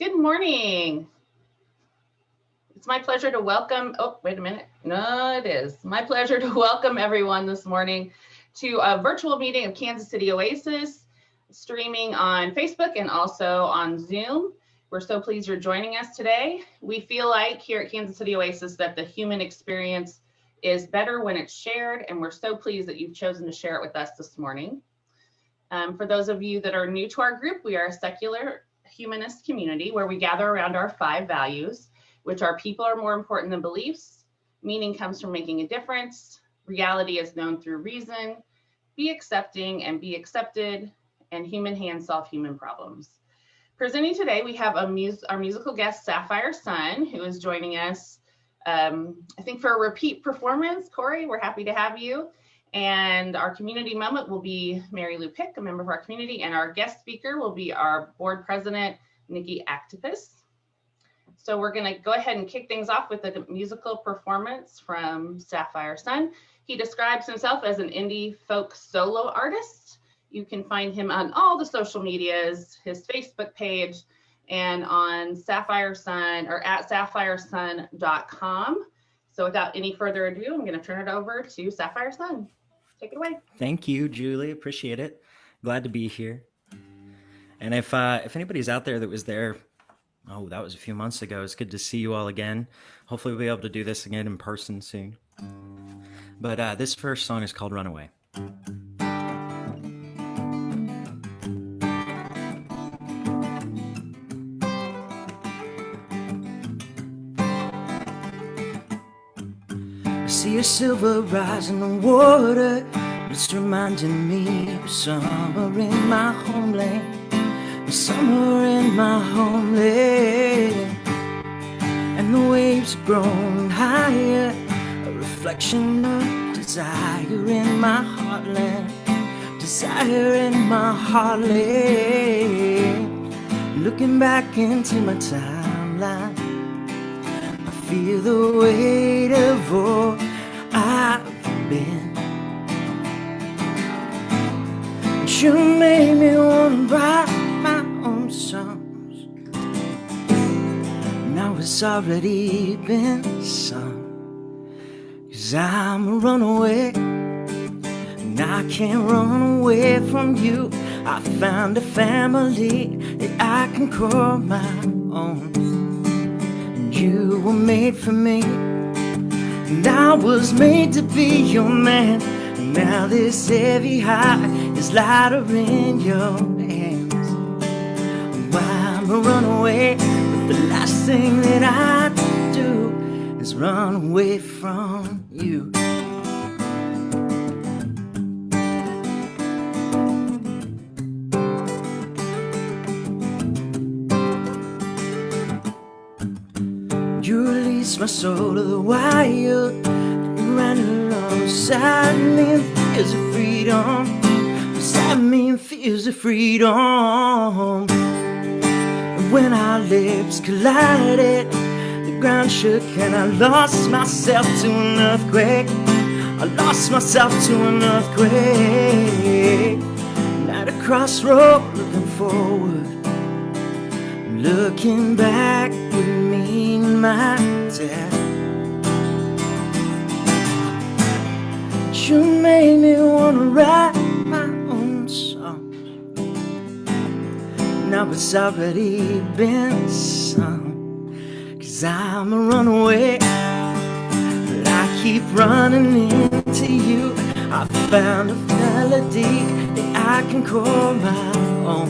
Good morning. It's my pleasure to welcome, oh, wait a minute. No, it is my pleasure to welcome everyone this morning to a virtual meeting of Kansas City Oasis, streaming on Facebook and also on Zoom. We're so pleased you're joining us today. We feel like here at Kansas City Oasis that the human experience is better when it's shared, and we're so pleased that you've chosen to share it with us this morning. For those of you that are new to our group, we are a secular humanist community where we gather around our 5 values, which are people are more important than beliefs, meaning comes from making a difference, reality is known through reason, be accepting and be accepted, and human hands solve human problems. Presenting today, we have our musical guest, Sapphire Sun, who is joining us, I think for a repeat performance. Corey, we're happy to have you. And our community moment will be Mary Lou Pick, a member of our community, and our guest speaker will be our board president, Niki Aktipis. So we're going to go ahead and kick things off with a musical performance from Sapphire Sun. He describes himself as an indie folk solo artist. You can find him on all the social medias, his Facebook page, and on Sapphire Sun or at sapphiresun.com. So without any further ado, I'm going to turn it over to Sapphire Sun. Take it away. Thank you, Julie. Appreciate it. Glad to be here. And if anybody's out there that was there, that was a few months ago, it's good to see you all again. Hopefully we'll be able to do this again in person soon. But this first song is called Runaway. I see a silver rise in the water. It's reminding me of summer in my homeland, summer in my homeland. And the waves grown higher, a reflection of desire in my heartland, desire in my heartland. Looking back into my timeline, I feel the weight of all I've been. You made me want to write my own songs. Now it's already been sung. 'Cause I'm a runaway, and I can't run away from you. I found a family that I can call my own. And you were made for me, and I was made to be your man. And now this heavy heart is lighter in your hands. I'm a runaway, but the last thing that I do is run away from you. You released my soul to the wild, you ran alongside me in fears of freedom, beside me in fears of freedom. And when our lips collided, the ground shook and I lost myself to an earthquake. I lost myself to an earthquake. And at a crossroad, looking forward, looking back would mean my death. You made me want to write my own songs. Now it's already been sung. 'Cause I'm a runaway, but I keep running into you. I found a melody that I can call my own.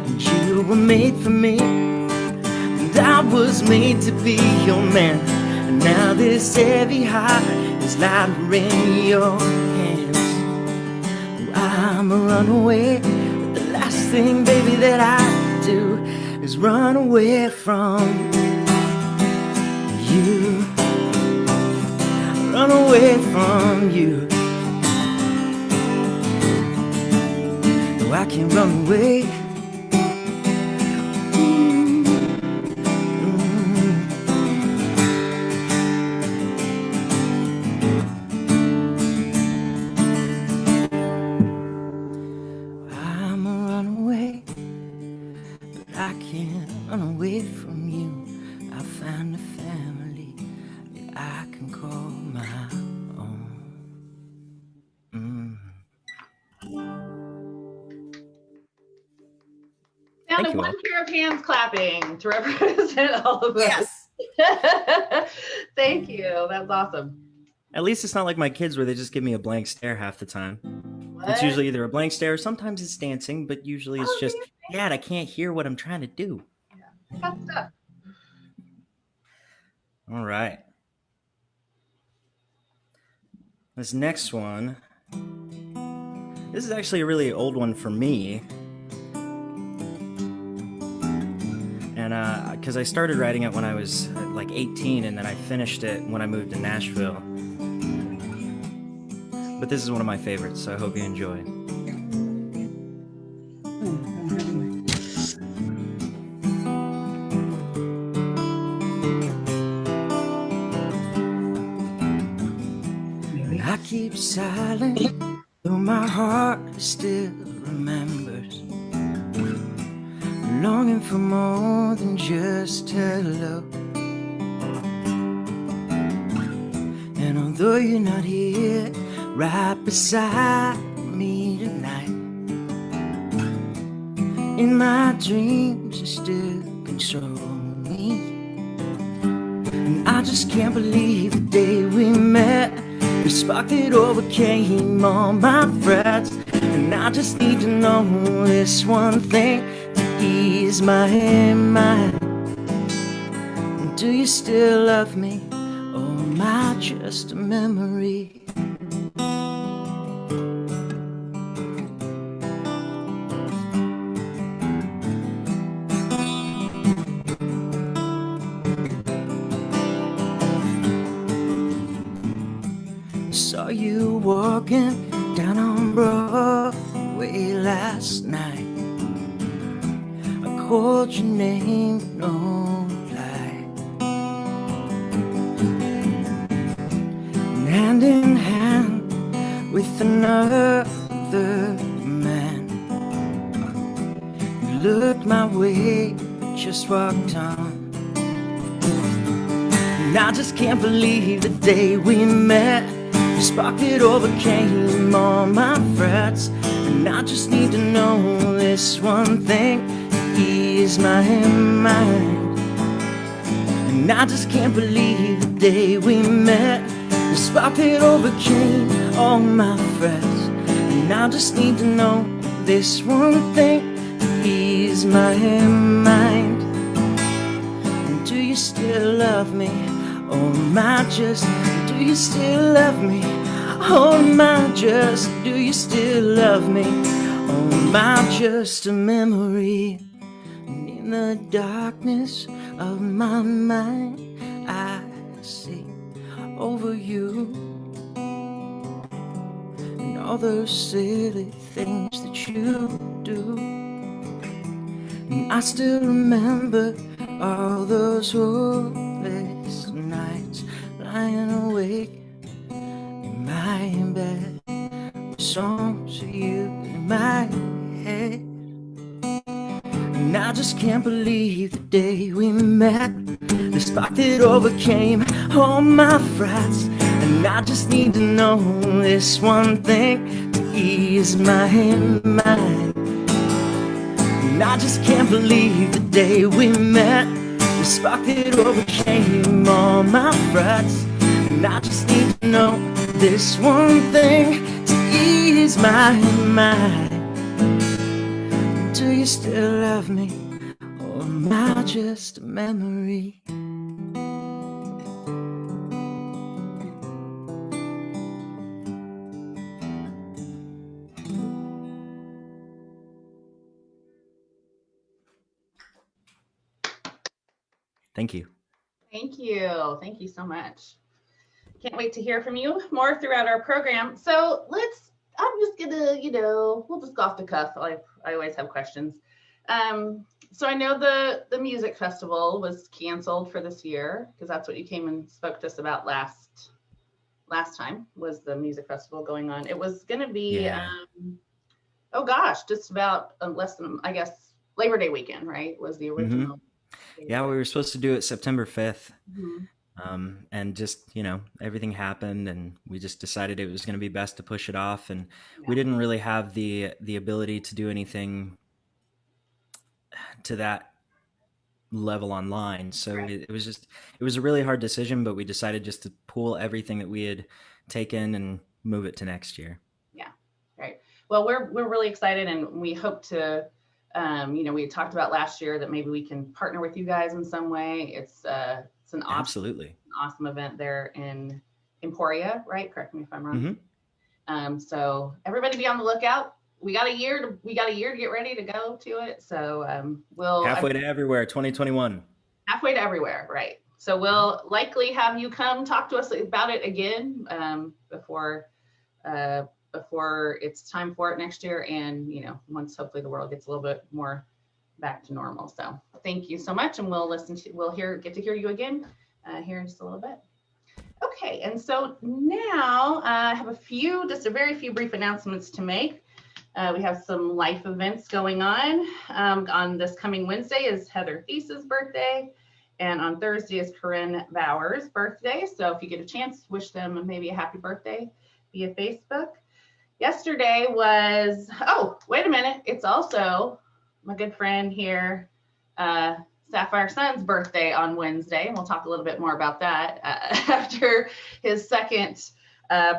And you were made for me, and I was made to be your man. And now this heavy heart is lighter in your hands. I'm a runaway, but the last thing, baby, that I do is run away from you. Run away from you. No, I can't run away. I can't run away from you. I found a family that I can call my own. Down to one pair of hands clapping to represent all of us. Yes. Thank you. That's awesome. At least it's not like my kids where they just give me a blank stare half the time. What? It's usually either a blank stare, sometimes it's dancing, but usually it's just, Dad, I can't hear what I'm trying to do. Yeah. Tough stuff. All right. This next one, this is actually a really old one for me. And because I started writing it when I was like 18, and then I finished it when I moved to Nashville. But this is one of my favorites, so I hope you enjoy. I keep silent, though my heart still remembers, longing for more than just hello. And although you're not here, right beside me tonight, in my dreams you still control me. And I just can't believe the day we met, the spark that overcame all my frets. And I just need to know this one thing to ease my mind. Do you still love me, or am I just a memory? Saw you walking down on Broadway last night. I called your name, no reply. And hand in hand with another man, you looked my way, but just walked on. And I just can't believe the day we met, the spark that overcame all my frets. And I just need to know this one thing to ease my mind. And I just can't believe the day we met, the spark that overcame all my frets. And I just need to know this one thing to ease my mind. And do you still love me, or am I just, do you still love me? Oh, am I just, do you still love me? Or am I just a memory? And in the darkness of my mind, I see over you and all those silly things that you do. And I still remember all those hopeless nights lying awake in my bed, with songs of you in my head. And I just can't believe the day we met, the spark that overcame all my frets. And I just need to know this one thing to ease my mind. And I just can't believe the day we met, the spark that overcame all my frets. And I just need to know this one thing to ease my mind. Do you still love me, or am I just a memory? Thank you. Thank you. Thank you so much. Can't wait to hear from you more throughout our program. So I'm just gonna, we'll just go off the cuff. I always have questions. So I know the music festival was canceled for this year, because that's what you came and spoke to us about last time, was the music festival going on. It was gonna be, just about less than, I guess, Labor Day weekend, right? Was the original. Yeah, we were supposed to do it September 5th. Mhm. And just, everything happened, and we just decided it was going to be best to push it off. And we Yeah. didn't really have the ability to do anything to that level online. So Right. it was a really hard decision, but we decided just to pull everything that we had taken and move it to next year. Yeah. Right. Well, we're really excited, and we hope to, we had talked about last year that maybe we can partner with you guys in some way. It's an awesome event there in Emporia, right? Correct me if I'm wrong. So everybody be on the lookout. We got a year to get ready to go to it. So we'll halfway to everywhere 2021. Halfway to everywhere, right? So we'll likely have you come talk to us about it again before it's time for it next year, and once hopefully the world gets a little bit more back to normal. So thank you so much, and we'll get to hear you again here in just a little bit. Okay, and so now I have just a very few brief announcements to make. We have some life events going on. On this coming Wednesday is Heather Thies's birthday, and on Thursday is Corinne Bauer's birthday. So if you get a chance, wish them maybe a happy birthday via Facebook. Yesterday was, wait a minute, it's also my good friend here, Sapphire Sun's birthday on Wednesday, and we'll talk a little bit more about that after his second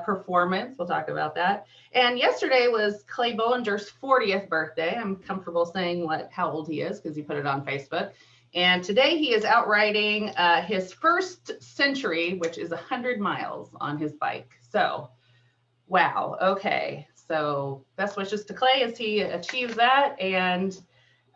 performance. We'll talk about that. And yesterday was Clay Bollinger's 40th birthday. I'm comfortable saying how old he is because he put it on Facebook. And today he is out riding his first century, which is 100 miles on his bike. So, wow. Okay. So best wishes to Clay as he achieves that. And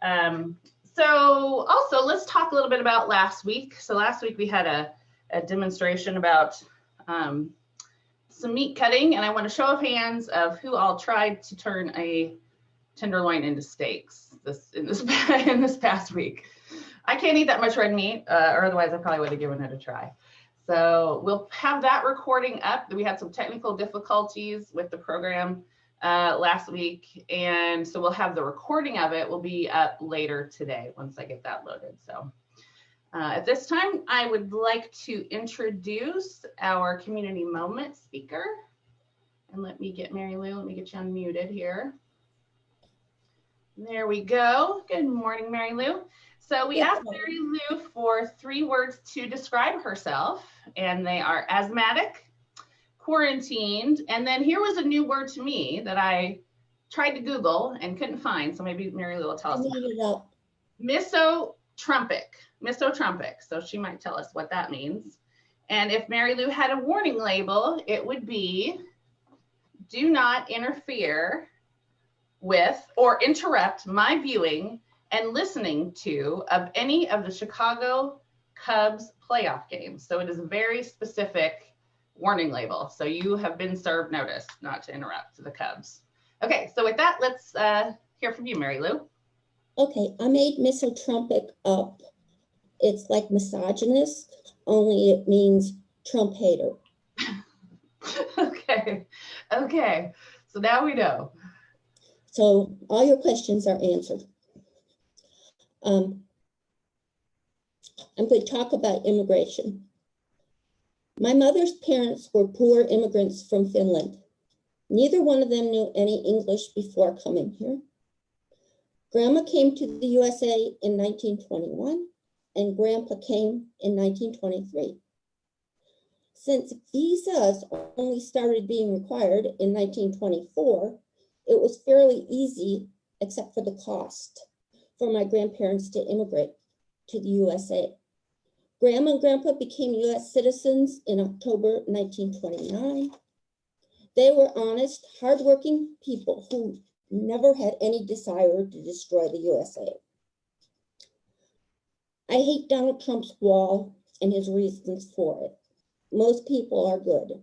so also let's talk a little bit about last week. So last week we had a demonstration about some meat cutting, and I want a show of hands of who all tried to turn a tenderloin into steaks in this past week. I can't eat that much red meat, or otherwise I probably would have given it a try. So we'll have that recording up. We had some technical difficulties with the program last week, and so we'll have the recording of it will be up later today once I get that loaded. So at this time, I would like to introduce our community moment speaker. And let me get Mary Lou, let me get you unmuted here. There we go. Good morning, Mary Lou. So we asked Mary Lou for 3 words to describe herself, and they are asthmatic, quarantined, and then here was a new word to me that I tried to Google and couldn't find, so maybe Mary Lou will tell us about it. Misotrumpic. So she might tell us what that means. And if Mary Lou had a warning label, it would be, do not interfere with or interrupt my viewing and listening to of any of the Chicago Cubs playoff games. So it is a very specific warning label. So you have been served notice not to interrupt the Cubs. Okay, so with that, let's hear from you, Mary Lou. Okay, I made misotrumpic up. It's like misogynist, only it means Trump hater. Okay. So now we know. So all your questions are answered. I'm going to talk about immigration. My mother's parents were poor immigrants from Finland. Neither one of them knew any English before coming here. Grandma came to the USA in 1921, and Grandpa came in 1923. Since visas only started being required in 1924, it was fairly easy, except for the cost, for my grandparents to immigrate to the USA. Grandma and Grandpa became US citizens in October 1929. They were honest, hardworking people who never had any desire to destroy the USA. I hate Donald Trump's wall and his reasons for it. Most people are good.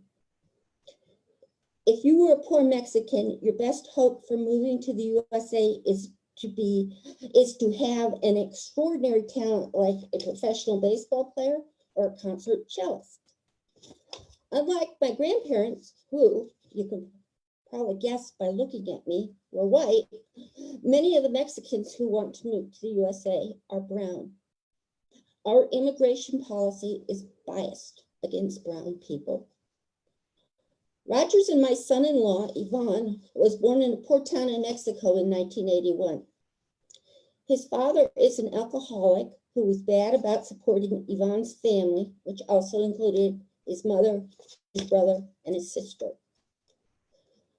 If you were a poor Mexican, your best hope for moving to the USA is to have an extraordinary talent like a professional baseball player or a concert cellist. Unlike my grandparents, who you can probably guessed by looking at me, were white, many of the Mexicans who want to move to the USA are brown. Our immigration policy is biased against brown people. Rogers and my son-in-law, Ivan, was born in a poor town in Mexico in 1981. His father is an alcoholic who was bad about supporting Ivan's family, which also included his mother, his brother, and his sister.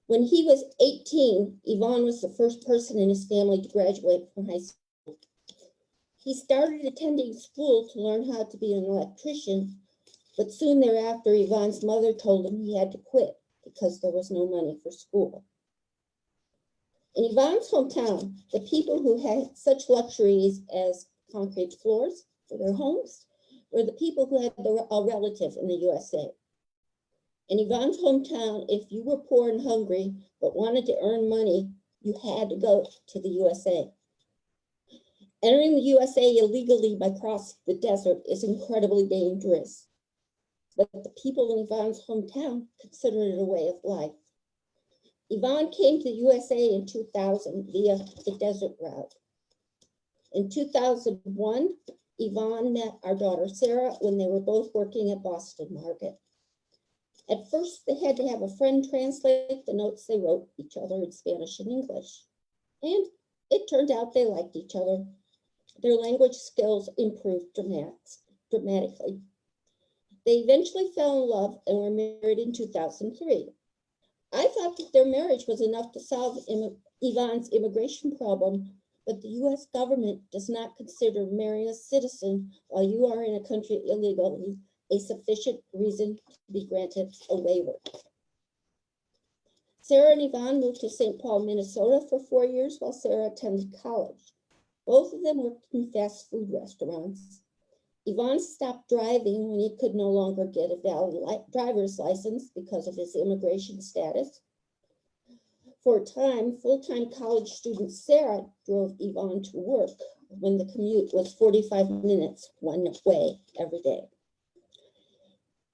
When he was 18, Ivan was the first person in his family to graduate from high school. He started attending school to learn how to be an electrician, but soon thereafter, Ivan's mother told him he had to quit because there was no money for school. In Ivan's hometown, the people who had such luxuries as concrete floors for their homes were the people who had a relative in the USA. In Ivan's hometown, if you were poor and hungry but wanted to earn money, you had to go to the USA. Entering the USA illegally by crossing the desert is incredibly dangerous, but the people in Ivan's hometown considered it a way of life. Ivan came to the USA in 2000 via the desert route. In 2001, Ivan met our daughter Sarah when they were both working at Boston Market. At first, they had to have a friend translate the notes they wrote each other in Spanish and English. And it turned out they liked each other. Their language skills improved dramatically. They eventually fell in love and were married in 2003. I thought that their marriage was enough to solve Ivan's immigration problem, but the US government does not consider marrying a citizen while you are in a country illegally a sufficient reason to be granted a waiver. Sarah and Ivan moved to St. Paul, Minnesota for 4 years while Sarah attended college. Both of them worked in fast food restaurants. Ivan stopped driving when he could no longer get a valid driver's license because of his immigration status. For a time, full-time college student Sarah drove Ivan to work when the commute was 45 minutes one way every day.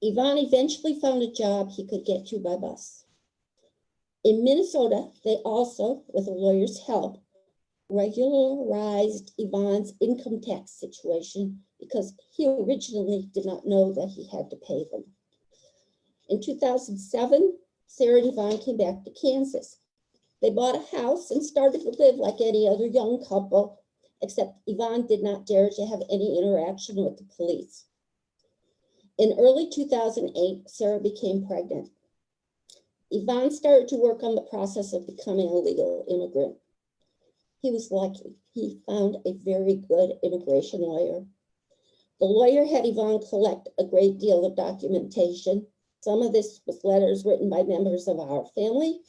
Ivan eventually found a job he could get to by bus. In Minnesota, they also, with a lawyer's help, regularized Ivan's income tax situation because he originally did not know that he had to pay them. In 2007, Sarah and Ivan came back to Kansas. They bought a house and started to live like any other young couple, except Ivan did not dare to have any interaction with the police. In early 2008, Sarah became pregnant. Ivan started to work on the process of becoming a legal immigrant. He was lucky. He found a very good immigration lawyer. The lawyer had Ivan collect a great deal of documentation. Some of this was letters written by members of our family,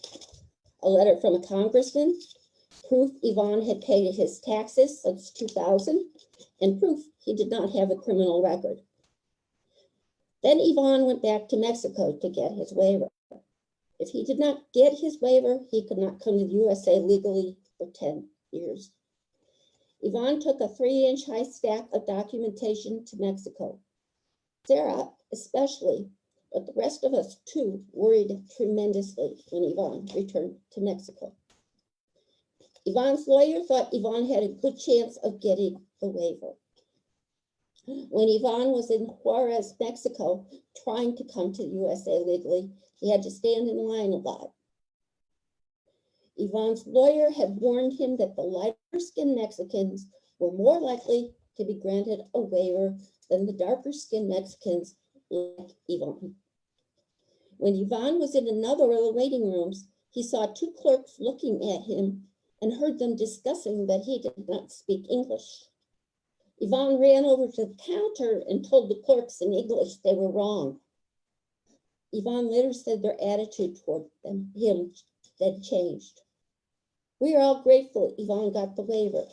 a letter from a congressman, proof Ivan had paid his taxes since 2000, and proof he did not have a criminal record. Then Ivan went back to Mexico to get his waiver. If he did not get his waiver, he could not come to the USA legally for 10 years. Ivan took a 3-inch high stack of documentation to Mexico. Sarah, especially, but the rest of us too, worried tremendously when Ivan returned to Mexico. Ivan's lawyer thought Ivan had a good chance of getting the waiver. When Ivan was in Juarez, Mexico, trying to come to the USA legally, he had to stand in line a lot. Ivan's lawyer had warned him that the lighter-skinned Mexicans were more likely to be granted a waiver than the darker-skinned Mexicans like Ivan. When Ivan was in another of the waiting rooms, he saw 2 clerks looking at him and heard them discussing that he did not speak English. Ivan ran over to the counter and told the clerks in English they were wrong. Ivan later said their attitude toward him had changed. We are all grateful Ivan got the waiver.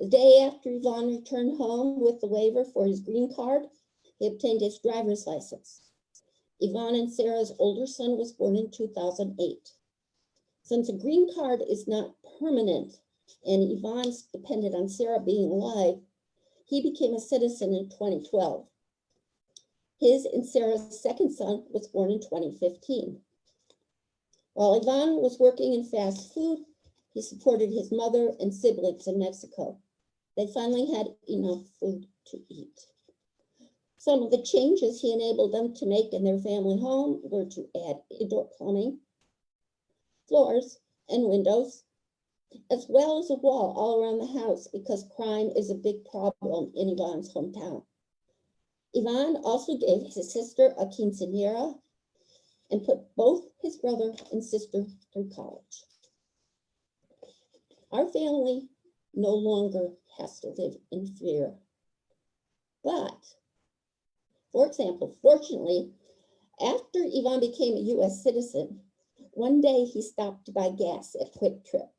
The day after Ivan returned home with the waiver for his green card, he obtained his driver's license. Ivan and Sarah's older son was born in 2008. Since a green card is not permanent and Ivan's depended on Sarah being alive, he became a citizen in 2012. His and Sarah's second son was born in 2015. While Ivan was working in fast food, he supported his mother and siblings in Mexico. They finally had enough food to eat. Some of the changes he enabled them to make in their family home were to add indoor plumbing, floors, and windows, as well as a wall all around the house because crime is a big problem in Ivan's hometown. Ivan also gave his sister a quinceañera and put both his brother and sister through college. Our family no longer has to live in fear. But, for example, fortunately, after Ivan became a U.S. citizen, one day he stopped to buy gas at Quick Trip.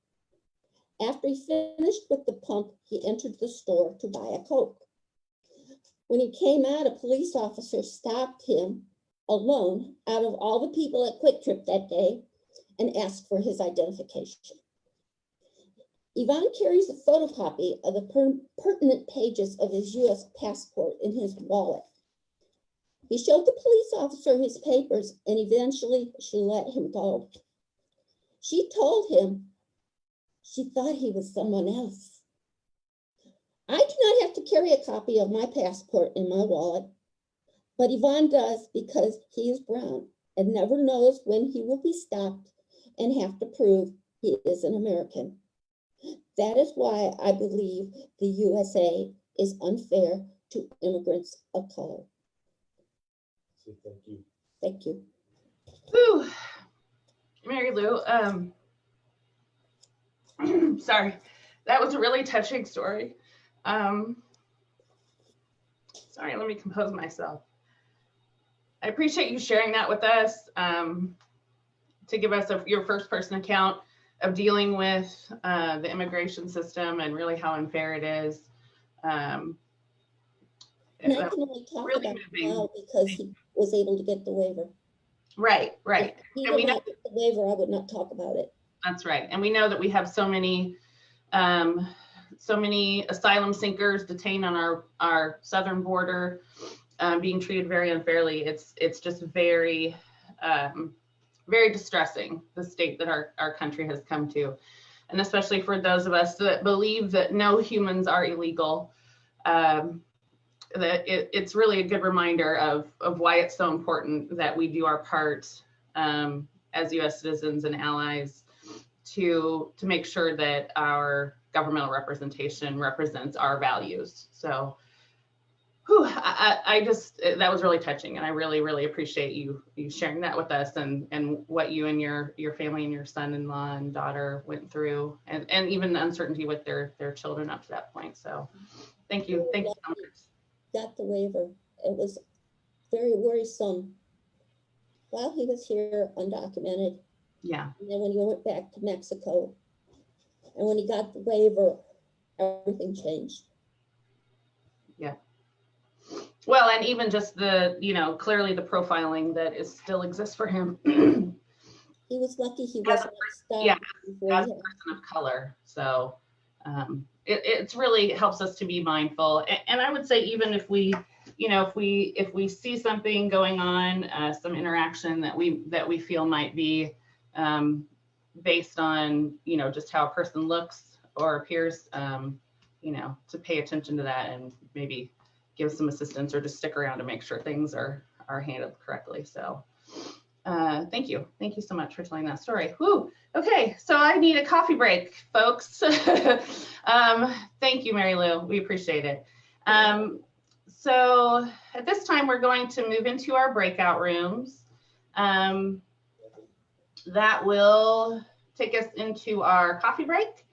After he finished with the pump, he entered the store to buy a Coke. When he came out, a police officer stopped him alone out of all the people at Quick Trip that day and asked for his identification. Ivan carries a photocopy of the pertinent pages of his U.S. passport in his wallet. He showed the police officer his papers, and eventually she let him go. She told him she thought he was someone else. I do not have to carry a copy of my passport in my wallet, but Ivan does because he is brown and never knows when he will be stopped and have to prove he is an American. That is why I believe the USA is unfair to immigrants of color. So thank you. Thank you. Whew. Mary Lou, sorry, that was a really touching story. Sorry, let me compose myself. I appreciate you sharing that with us, to give us your first person account of dealing with the immigration system and really how unfair it is. And I can only talk really about it moving. now because he was able to get the waiver. Right. If he And we did know not get the waiver, I would not talk about it. that's right. And we know that we have so many asylum seekers detained on our southern border, being treated very unfairly. It's just very, very distressing, the state that our country has come to. And especially for those of us that believe that no humans are illegal, that it's really a good reminder of why it's so important that we do our part as U.S. citizens and allies to make sure that our governmental representation represents our values. So I just, that was really touching, and I really, really appreciate you sharing that with us and what you and your family and your son-in-law and daughter went through, and even the uncertainty with their children up to that point. So thank you so much. Got the waiver. It was very worrisome while he was here undocumented. Yeah. And then when he went back to Mexico and when he got the waiver, everything changed. Yeah. Well, and even just the, clearly the profiling that still exists for him. He was lucky he wasn't stopped. Yeah, as a person of color. So it's really helps us to be mindful. And I would say even if we, if we see something going on, some interaction that we feel might be based on, just how a person looks or appears, to pay attention to that and maybe give some assistance or just stick around to make sure things are handled correctly. So thank you so much for telling that story. Whew. Okay, so I need a coffee break, folks. Thank you, Mary Lou, we appreciate it. So at this time, we're going to move into our breakout rooms. That will take us into our coffee break,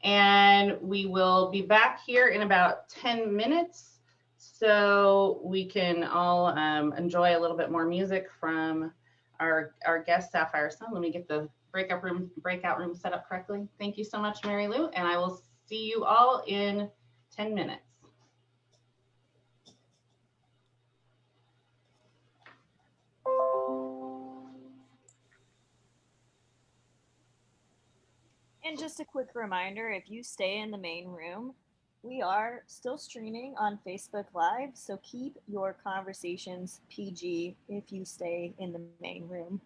and we will be back here in about 10 minutes so we can all enjoy a little bit more music from our guest, Sapphire Sun. Let me get the breakout room set up correctly. Thank you so much, Mary Lou, and I will see you all in 10 minutes. And just a quick reminder, if you stay in the main room, we are still streaming on Facebook Live, so keep your conversations PG if you stay in the main room.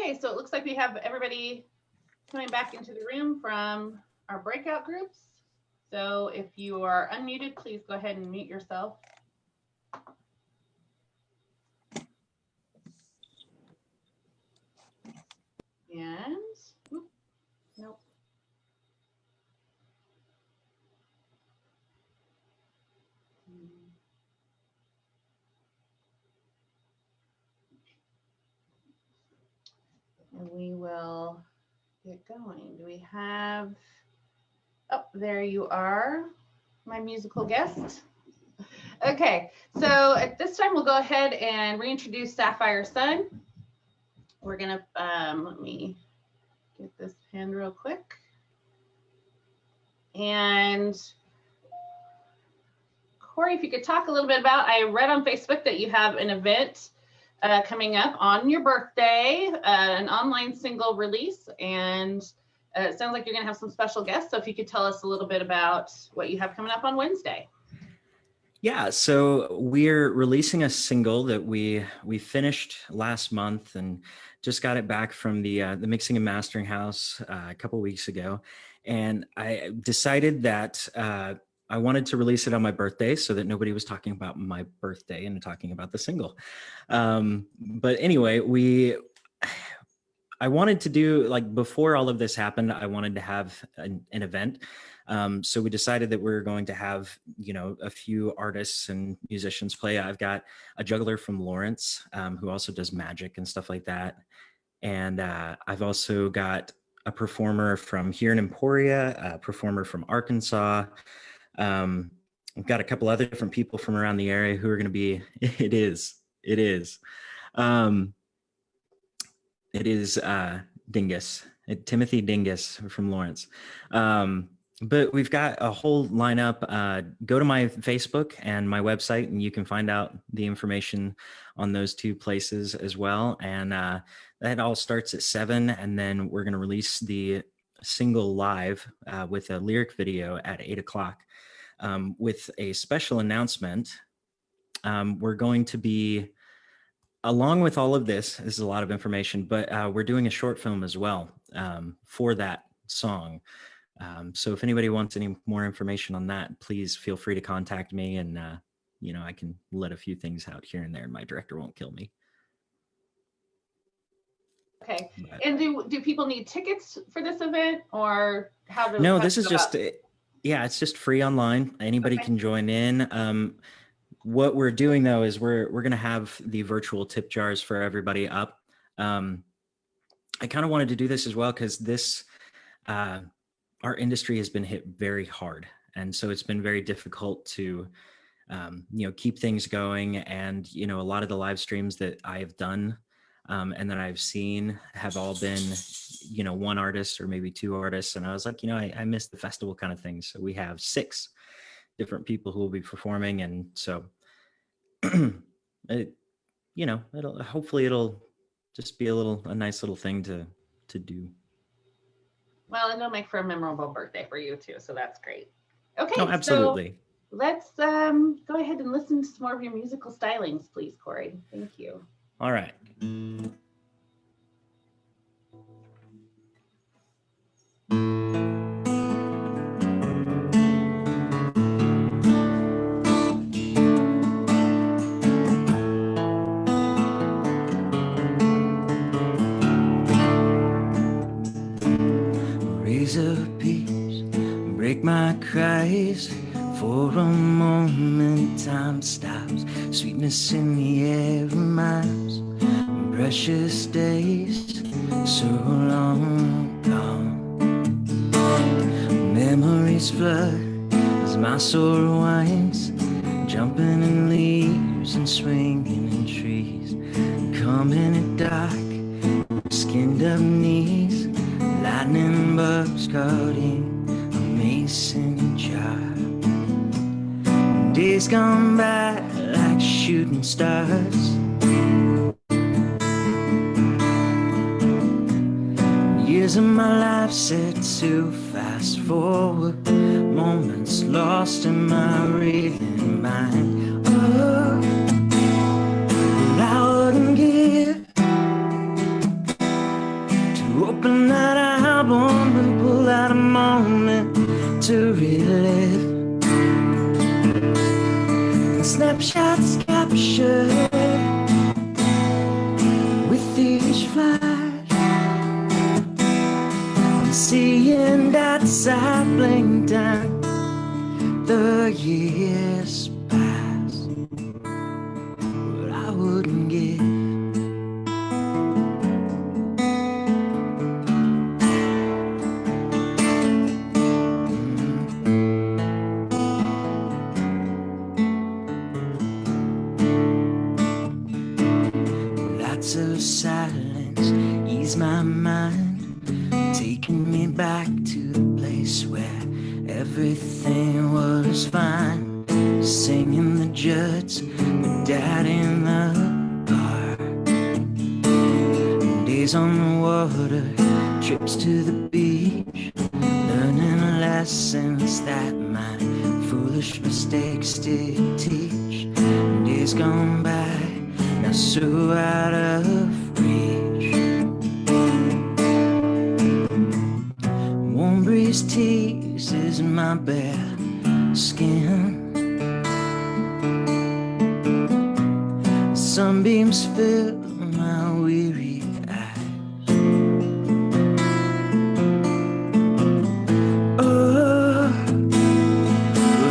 Okay, so it looks like we have everybody coming back into the room from our breakout groups. So if you are unmuted, please go ahead and mute yourself. And, nope. And we will get going. Do we have, oh, there you are, my musical guest. Okay, so at this time, we'll go ahead and reintroduce Sapphire Sun. We're gonna, let me get this pinned real quick. And Corey, if you could talk a little bit about, I read on Facebook that you have an event coming up on your birthday, an online single release, and it sounds like you're gonna have some special guests. So if you could tell us a little bit about what you have coming up on Wednesday. Yeah, so we're releasing a single that we finished last month and just got it back from the mixing and mastering house a couple weeks ago, and I decided that I wanted to release it on my birthday so that nobody was talking about my birthday and talking about the single. But anyway, I wanted to do, like, before all of this happened, I wanted to have an event. So we decided that we were going to have, you know, a few artists and musicians play. I've got a juggler from Lawrence, who also does magic and stuff like that. And I've also got a performer from here in Emporia, a performer from Arkansas. I've got a couple other different people from around the area who are going to be, it is Dingus, Timothy Dingus from Lawrence. But we've got a whole lineup. Go to my Facebook and my website, and you can find out the information on those two places as well. And that all starts at 7, and then we're going to release the single live with a lyric video at 8 o'clock with a special announcement. We're going to be, along with all of this is a lot of information, but we're doing a short film as well for that song. So if anybody wants any more information on that, please feel free to contact me, and you know, I can let a few things out here and there, and my director won't kill me. Okay. But, and do people need tickets for this event, or how do? No, this is just, yeah, it's just free online. Anybody can join in. What we're doing though is we're going to have the virtual tip jars for everybody up. I kind of wanted to do this as well because this, our industry has been hit very hard. And so it's been very difficult to, you know, keep things going. And, you know, a lot of the live streams that I have done and that I've seen have all been, you know, one artist or maybe two artists. And I was like, you know, I missed the festival kind of thing. So we have 6 different people who will be performing. And so, you know, hopefully it'll just be a nice little thing to do. Well, and it'll make for a memorable birthday for you too. So that's great. Okay. Oh, absolutely. So let's go ahead and listen to some more of your musical stylings, please, Corey. Thank you. All right. Razor peeps break my cries. For a moment time stops. Sweetness in the air reminds. Precious days so long gone. Memories flood as my soul winds. Jumping in leaves and swinging in trees. Coming at dark, skinned up knees. Lightning bugs caught in a mason jar. Days gone by like shooting stars. Years of my life set to fast forward. Moments lost in my reading mind. Oh, I wouldn't give snapshots captured with each flash. I'm seeing outside blink down, the years pass. What I wouldn't give. Lots of silence, ease my mind, taking me back to the place where everything was fine. Singing the Judds, with Dad in the park. Days on the water, trips to the beach, learning lessons that my foolish mistakes did teach. Days gone by, now so out of reach. Warm breeze teases my bare skin. Sunbeams fill my weary eyes. Oh,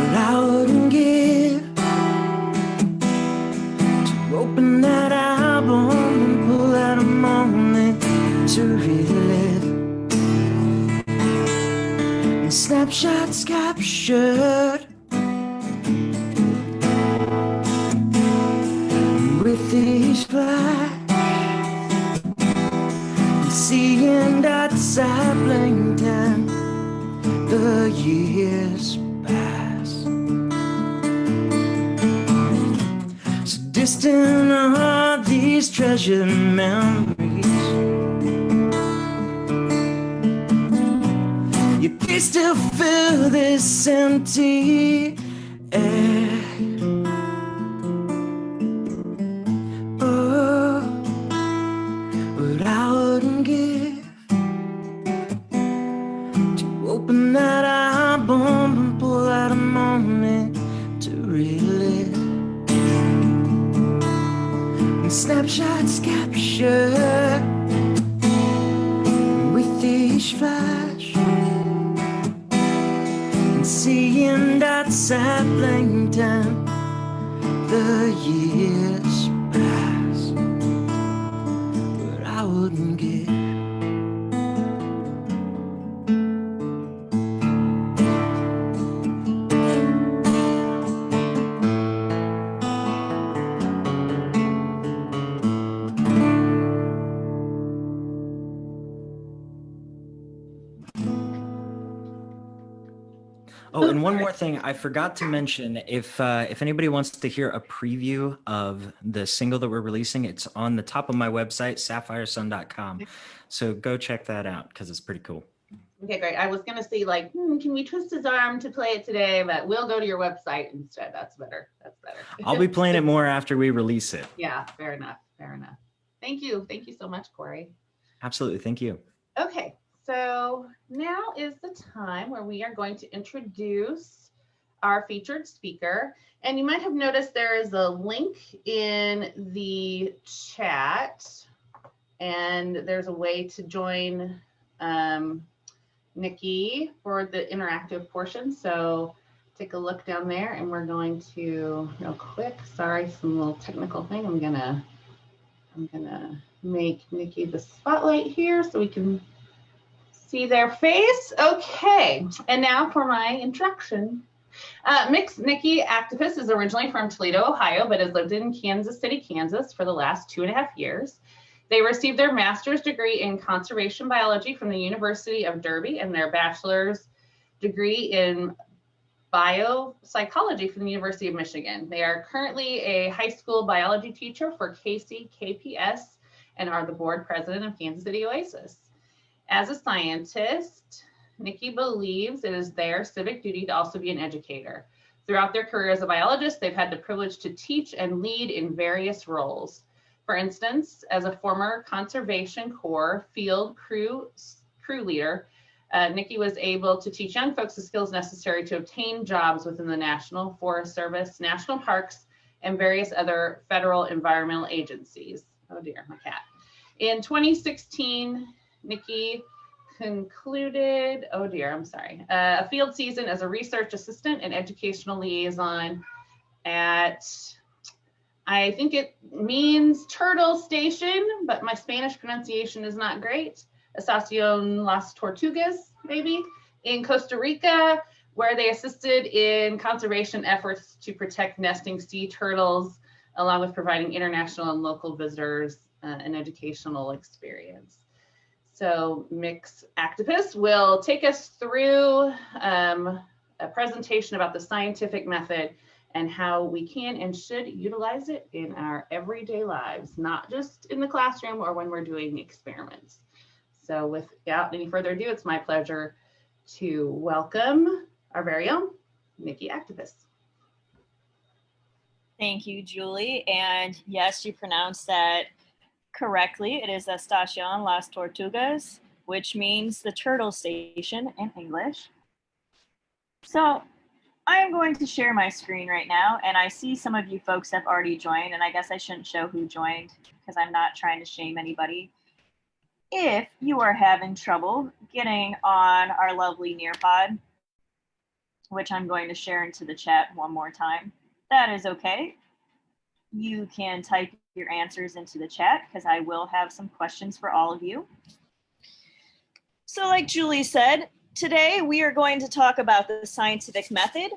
what I wouldn't give to open that album and pull out a moment to relive. And snapshots captured with each flash. And seeing outside blink time, the years pass. So distant are these treasured memories, yet they still fill this empty air. Oh, what I wouldn't give to open that album and pull out a moment to relive. And snapshots captured with each flash. And seeing outside blink time, the years pass. But I wouldn't give. Oh, and one more thing I forgot to mention, if anybody wants to hear a preview of the single that we're releasing, it's on the top of my website, sapphiresun.com. So go check that out because it's pretty cool. Okay, great. I was going to say, like, can we twist his arm to play it today? But we'll go to your website instead. That's better. That's better. I'll be playing it more after we release it. Yeah, fair enough. Fair enough. Thank you. Thank you so much, Corey. Absolutely. Thank you. Okay, so now is the time where we are going to introduce our featured speaker. And you might have noticed there is a link in the chat, and there's a way to join Niki for the interactive portion. So take a look down there, and we're going to, real quick, sorry, some little technical thing. I'm gonna make Niki the spotlight here so we can see their face. Okay, and now for my introduction. Niki Aktipis is originally from Toledo, Ohio, but has lived in Kansas City, Kansas for the last 2.5 years. They received their master's degree in conservation biology from the University of Derby and their bachelor's degree in biopsychology from the University of Michigan. They are currently a high school biology teacher for KPS and are the board president of Kansas City Oasis. As a scientist, Niki believes it is their civic duty to also be an educator. Throughout their career as a biologist, they've had the privilege to teach and lead in various roles. For instance, as a former Conservation Corps field crew leader, Niki was able to teach young folks the skills necessary to obtain jobs within the National Forest Service, national parks, and various other federal environmental agencies. Oh dear, my cat. In 2016, Niki concluded, oh dear, I'm sorry, a field season as a research assistant and educational liaison at, I think it means Turtle Station, but my Spanish pronunciation is not great. Estación Las Tortugas, maybe, in Costa Rica, where they assisted in conservation efforts to protect nesting sea turtles, along with providing international and local visitors an educational experience. So Mix Aktipis will take us through a presentation about the scientific method and how we can and should utilize it in our everyday lives, not just in the classroom or when we're doing experiments. So without any further ado, it's my pleasure to welcome our very own Niki Aktipis. Thank you, Julie. And yes, you pronounced that correctly. It is Estación Las Tortugas, which means the turtle station in English. So I am going to share my screen right now, and I see some of you folks have already joined, and I guess I shouldn't show who joined because I'm not trying to shame anybody. If you are having trouble getting on our lovely Nearpod, which I'm going to share into the chat one more time, that is okay. You can type your answers into the chat because I will have some questions for all of you. So like Julie said, today we are going to talk about the scientific method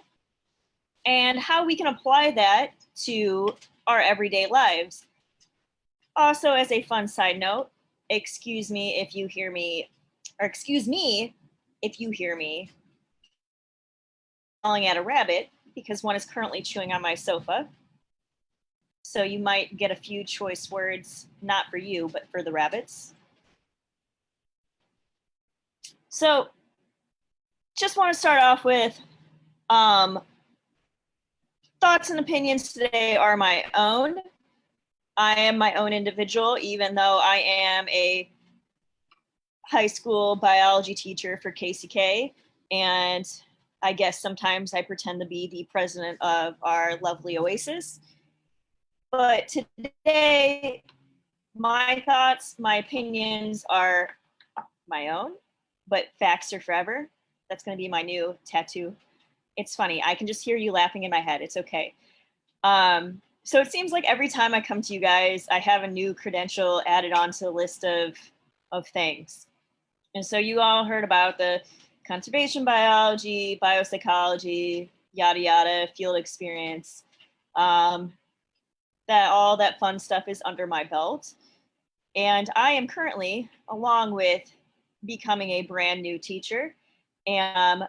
and how we can apply that to our everyday lives. Also, as a fun side note, excuse me if you hear me, or excuse me if you hear me yelling at a rabbit, because one is currently chewing on my sofa. So you might get a few choice words, not for you, but for the rabbits. So just want to start off with thoughts and opinions today are my own. I am my own individual, even though I am a high school biology teacher for KCK. And I guess sometimes I pretend to be the president of our lovely oasis. But today, my thoughts, my opinions are my own, but facts are forever. That's going to be my new tattoo. It's funny. I can just hear you laughing in my head. It's okay. So it seems like every time I come to you guys, I have a new credential added onto the list of things. And so you all heard about the conservation biology, biopsychology, yada, yada, field experience. That all that fun stuff is under my belt. And I am currently, along with becoming a brand new teacher, am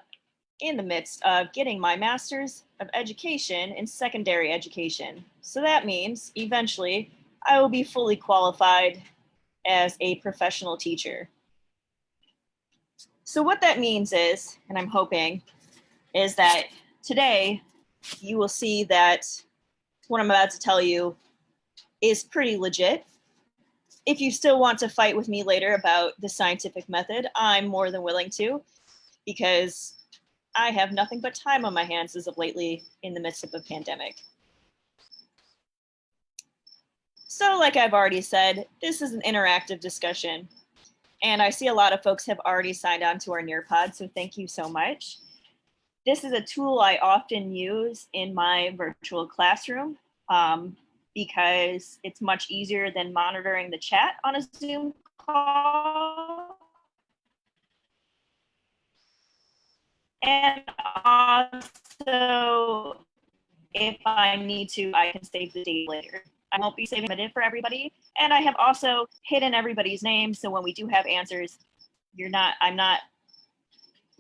in the midst of getting my master's of education in secondary education. So that means eventually I will be fully qualified as a professional teacher. So what that means is, and I'm hoping, is that today you will see that what I'm about to tell you is pretty legit. If you still want to fight with me later about the scientific method, I'm more than willing to, because I have nothing but time on my hands as of lately in the midst of a pandemic. So like I've already said, this is an interactive discussion. And I see a lot of folks have already signed on to our Nearpod, so thank you so much. This is a tool I often use in my virtual classroom because it's much easier than monitoring the chat on a Zoom call. And also, if I need to, I can save the date later. I won't be saving it for everybody. And I have also hidden everybody's name, so when we do have answers,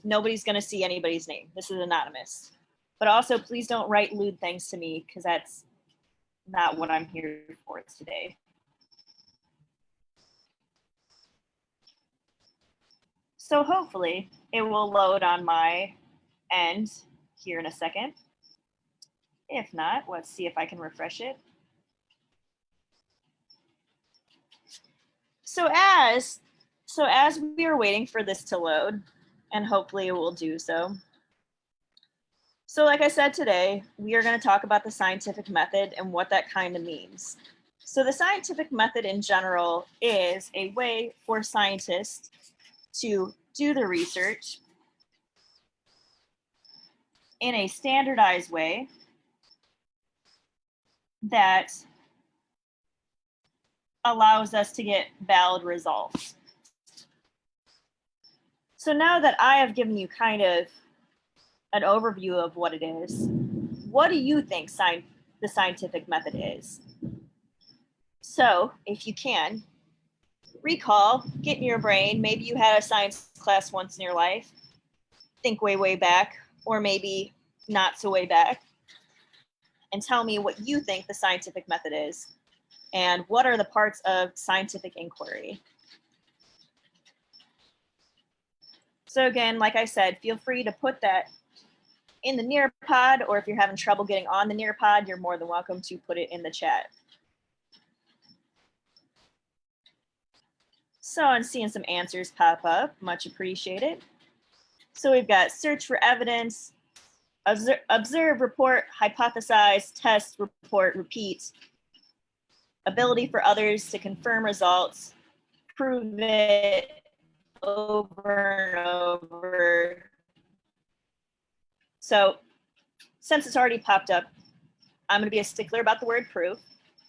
nobody's gonna see anybody's name. This is anonymous. But also, please don't write lewd things to me, because that's not what I'm here for today. So hopefully it will load on my end here in a second. If not, let's see if I can refresh it. So as we are waiting for this to load, and hopefully it will do so. So like I said today, we are going to talk about the scientific method and what that kind of means. So the scientific method in general is a way for scientists to do the research in a standardized way that allows us to get valid results. So now that I have given you kind of an overview of what it is, what do you think the scientific method is? So if you can, recall, get in your brain, maybe you had a science class once in your life, think way, way back, or maybe not so way back, and tell me what you think the scientific method is, and what are the parts of scientific inquiry. So again, like I said, feel free to put that in the Nearpod, or if you're having trouble getting on the Nearpod, you're more than welcome to put it in the chat. So I'm seeing some answers pop up, much appreciated. So we've got search for evidence, observe, report, hypothesize, test, report, repeat, ability for others to confirm results, prove it over and over. So since it's already popped up, I'm going to be a stickler about the word prove,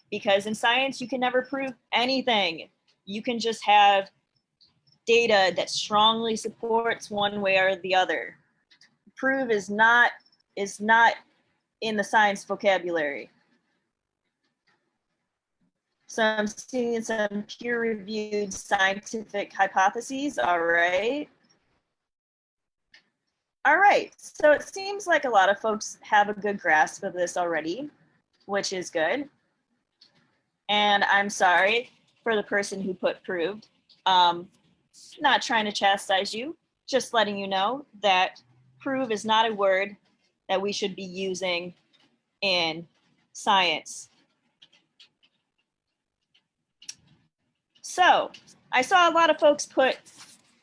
because in science, you can never prove anything. You can just have data that strongly supports one way or the other. Prove is not in the science vocabulary. So I'm seeing some peer-reviewed scientific hypotheses. All right. All right, so it seems like a lot of folks have a good grasp of this already, which is good. And I'm sorry for the person who put proved. Not trying to chastise you, just letting you know that prove is not a word that we should be using in science. So I saw a lot of folks put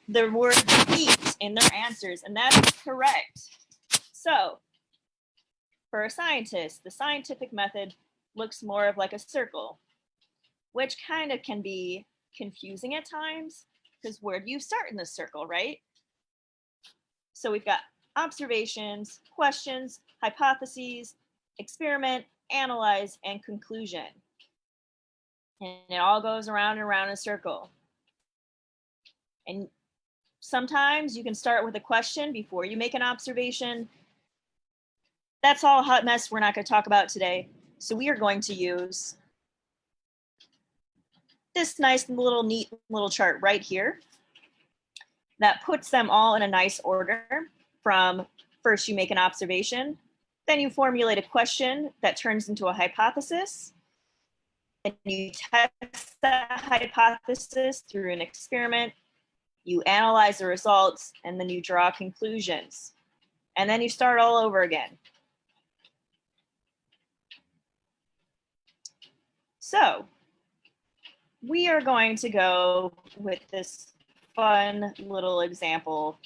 the word repeat in their answers, and that is correct. So for a scientist, the scientific method looks more of like a circle, which kind of can be confusing at times, because where do you start in this circle, right? So we've got observations, questions, hypotheses, experiment, analyze, and conclusion. And it all goes around and around in a circle. And sometimes you can start with a question before you make an observation. That's all a hot mess we're not going to talk about today. So we are going to use this nice little neat little chart right here that puts them all in a nice order. From first you make an observation, then you formulate a question that turns into a hypothesis, and you test that hypothesis through an experiment, you analyze the results, and then you draw conclusions. And then you start all over again. So we are going to go with this fun little example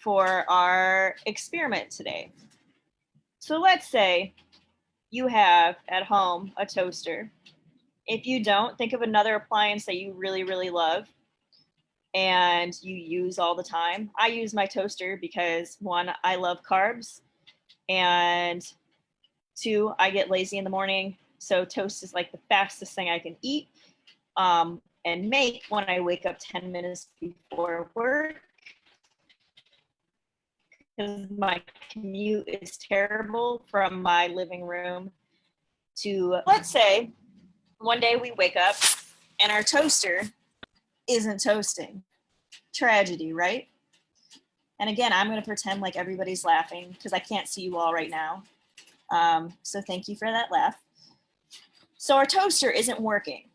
for our experiment today. So let's say you have at home a toaster. If you don't, think of another appliance that you really, really love and you use all the time. I use my toaster because 1, I love carbs, and 2, I get lazy in the morning. So toast is like the fastest thing I can eat and make when I wake up 10 minutes before work, because my commute is terrible from my living room to, let's say, one day we wake up and our toaster isn't toasting. Tragedy, right? And again, I'm going to pretend like everybody's laughing because I can't see you all right now. So thank you for that laugh. So our toaster isn't working.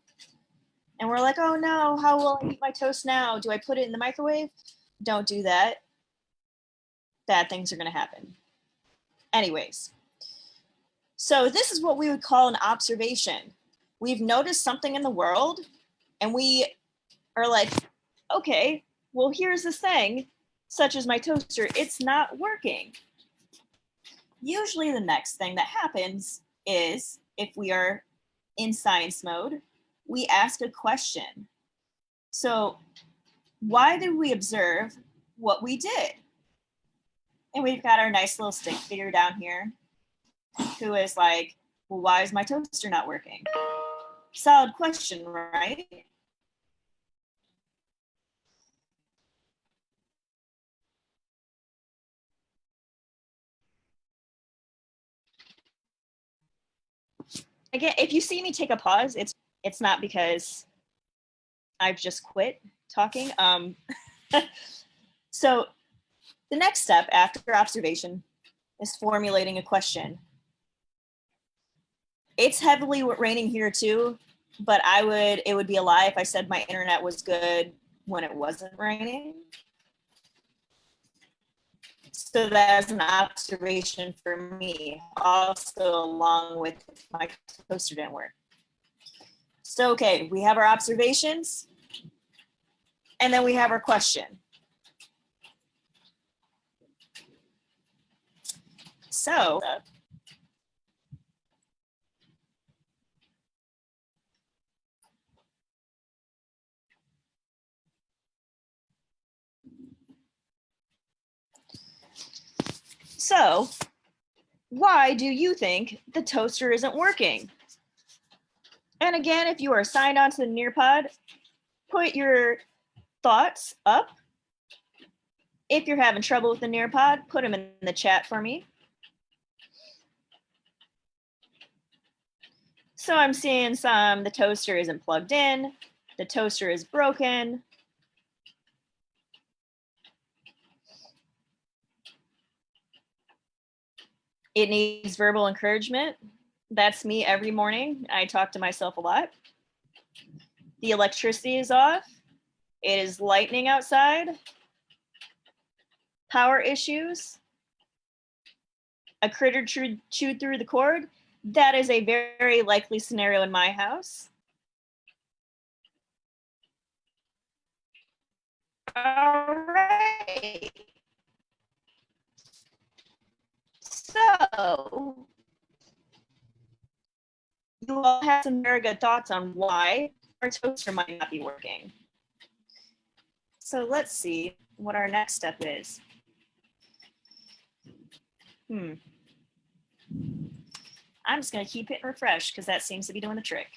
And we're like, oh no, how will I eat my toast now? Do I put it in the microwave? Don't do that. Bad things are going to happen. Anyways, so this is what we would call an observation. We've noticed something in the world and we are like, okay, well, here's this thing. such as my toaster, it's not working. Usually the next thing that happens is, if we are in science mode, we ask a question. So why did we observe what we did? And we've got our nice little stick figure down here who is like, well, why is my toaster not working? Solid question, right? Again, if you see me take a pause, it's not because I've just quit talking. So the next step after observation is formulating a question. It's heavily raining here too, but it would be a lie if I said my internet was good when it wasn't raining. So that's an observation for me, also along with my toaster didn't work. So, okay, we have our observations, and then we have our question. So, why do you think the toaster isn't working? And again, if you are signed on to the Nearpod, put your thoughts up. If you're having trouble with the Nearpod, put them in the chat for me. So I'm seeing the toaster isn't plugged in, the toaster is broken. It needs verbal encouragement. That's me every morning. I talk to myself a lot. The electricity is off. It is lightning outside. Power issues. A critter chewed through the cord. That is a very likely scenario in my house. All right. So you all have some very good thoughts on why our toaster might not be working. So let's see what our next step is. I'm just going to keep hitting refresh because that seems to be doing the trick.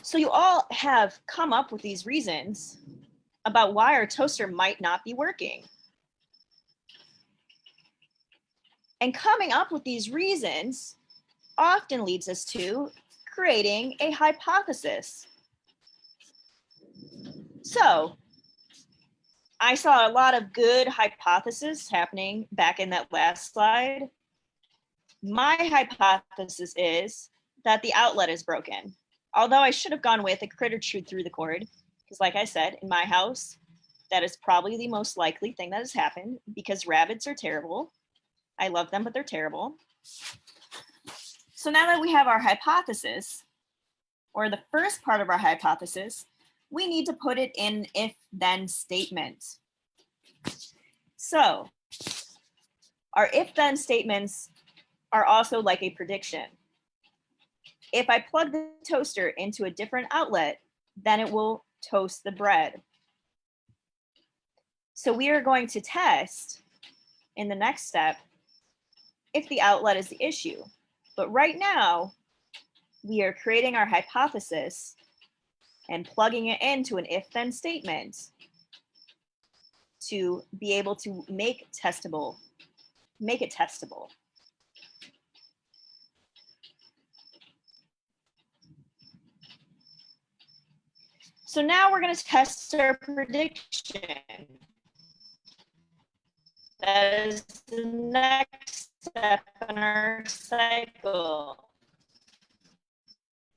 So you all have come up with these reasons about why our toaster might not be working. And coming up with these reasons often leads us to creating a hypothesis. So I saw a lot of good hypotheses happening back in that last slide. My hypothesis is that the outlet is broken. Although I should have gone with a critter chewed through the cord, because like I said, in my house, that is probably the most likely thing that has happened because rabbits are terrible. I love them, but they're terrible. So now that we have our hypothesis, or the first part of our hypothesis, we need to put it in if-then statement. So our if-then statements are also like a prediction. If I plug the toaster into a different outlet, then it will toast the bread. So we are going to test in the next step if the outlet is the issue. But right now, we are creating our hypothesis and plugging it into an if-then statement to be able to make it testable. So now we're going to test our prediction. That is the next step in our cycle.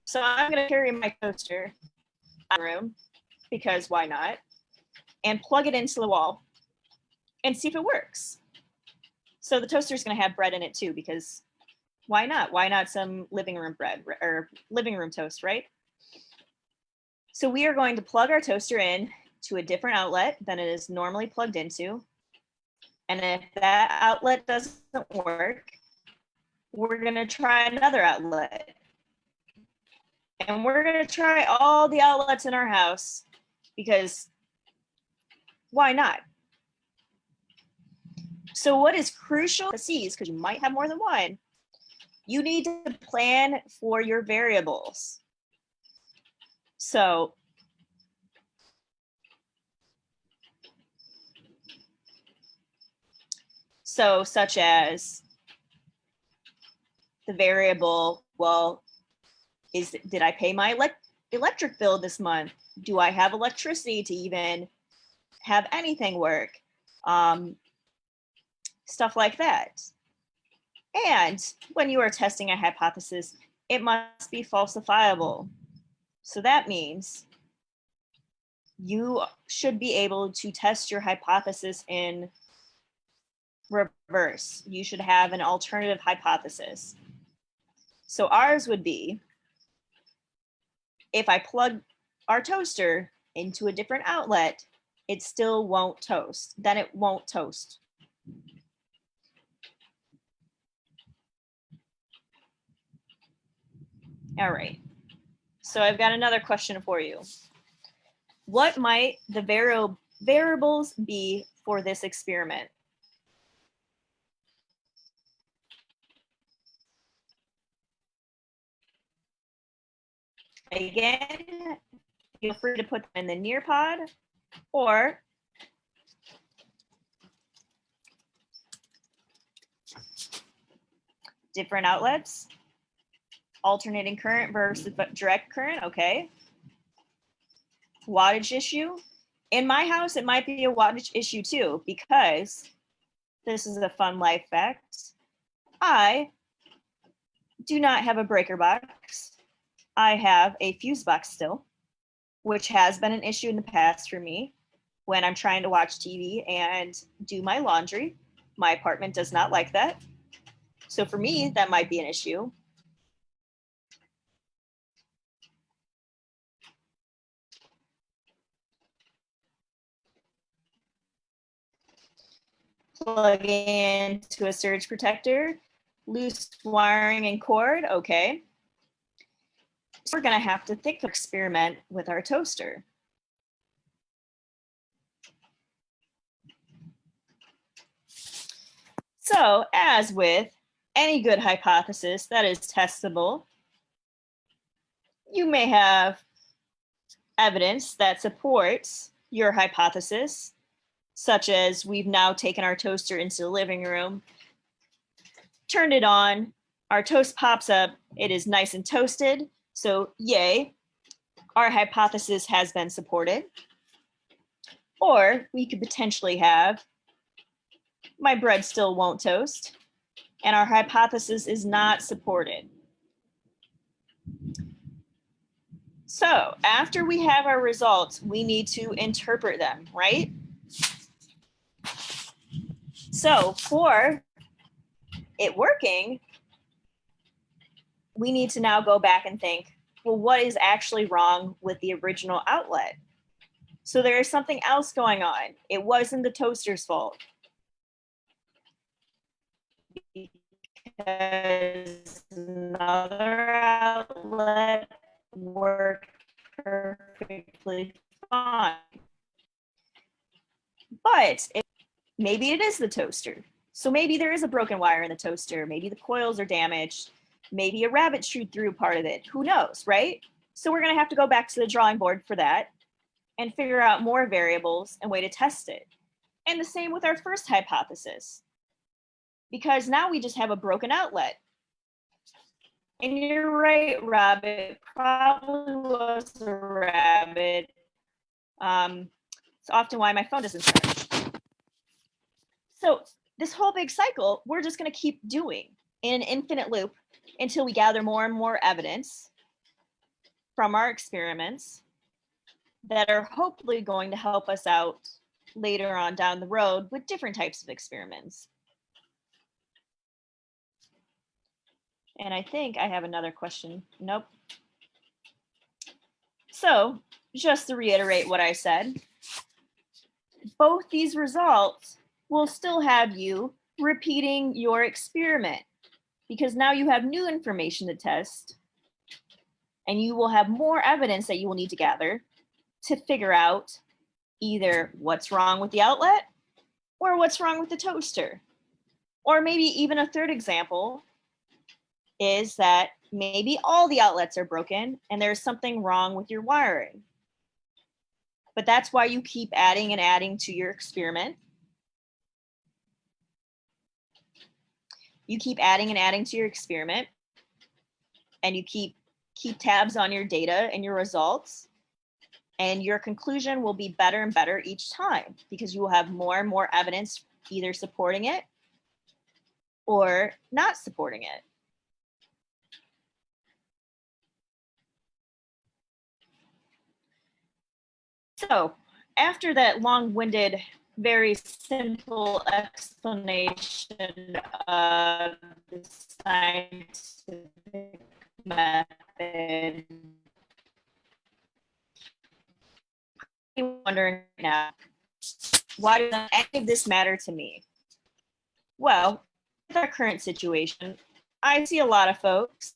So I'm going to carry my toaster out of the room, because why not, and plug it into the wall and see if it works. So the toaster is going to have bread in it too, because why not? Why not some living room bread or living room toast, right? So we are going to plug our toaster in to a different outlet than it is normally plugged into. And if that outlet doesn't work, we're going to try another outlet. And we're going to try all the outlets in our house because why not? So what is crucial to see is, because you might have more than one, you need to plan for your variables. So such as the variable, well, did I pay my electric bill this month? Do I have electricity to even have anything work? Stuff like that. And when you are testing a hypothesis, it must be falsifiable. So that means you should be able to test your hypothesis in reverse. You should have an alternative hypothesis. So ours would be, if I plug our toaster into a different outlet, it still won't toast. Then it won't toast. All right. So I've got another question for you. What might the variables be for this experiment? Again, feel free to put them in the Nearpod or different outlets, alternating current versus direct current, okay. Wattage issue. In my house, it might be a wattage issue too, because this is a fun life fact. I do not have a breaker box. I have a fuse box still, which has been an issue in the past for me when I'm trying to watch TV and do my laundry. My apartment does not like that. So for me, that might be an issue. Plug into a surge protector, loose wiring and cord, okay. So we're gonna have to think of experiment with our toaster. So as with any good hypothesis that is testable, you may have evidence that supports your hypothesis, such as we've now taken our toaster into the living room, turned it on, our toast pops up, it is nice and toasted, so yay, our hypothesis has been supported. Or we could potentially have, my bread still won't toast, and our hypothesis is not supported. So after we have our results, we need to interpret them, right? So for it working, we need to now go back and think, well, what is actually wrong with the original outlet? So there is something else going on. It wasn't the toaster's fault. Because another outlet worked perfectly fine. But maybe it is the toaster. So maybe there is a broken wire in the toaster. Maybe the coils are damaged. Maybe a rabbit chewed through part of it. Who knows, right? So we're going to have to go back to the drawing board for that and figure out more variables and way to test it. And the same with our first hypothesis, because now we just have a broken outlet. And you're right, Rob, it probably was a rabbit. It's often why my phone doesn't charge. So this whole big cycle, we're just going to keep doing in an infinite loop until we gather more and more evidence from our experiments that are hopefully going to help us out later on down the road with different types of experiments. And I think I have another question. Nope. So just to reiterate what I said, both these results will still have you repeating your experiment, because now you have new information to test, and you will have more evidence that you will need to gather to figure out either what's wrong with the outlet or what's wrong with the toaster. Or maybe even a third example is that maybe all the outlets are broken and there's something wrong with your wiring. But that's why you keep adding and adding to your experiment. You keep adding and adding to your experiment, and you keep tabs on your data and your results, and your conclusion will be better and better each time, because you will have more and more evidence either supporting it or not supporting it. So after that long-winded, very simple explanation of the scientific method, you're wondering now, why does any of this matter to me? Well, with our current situation, I see a lot of folks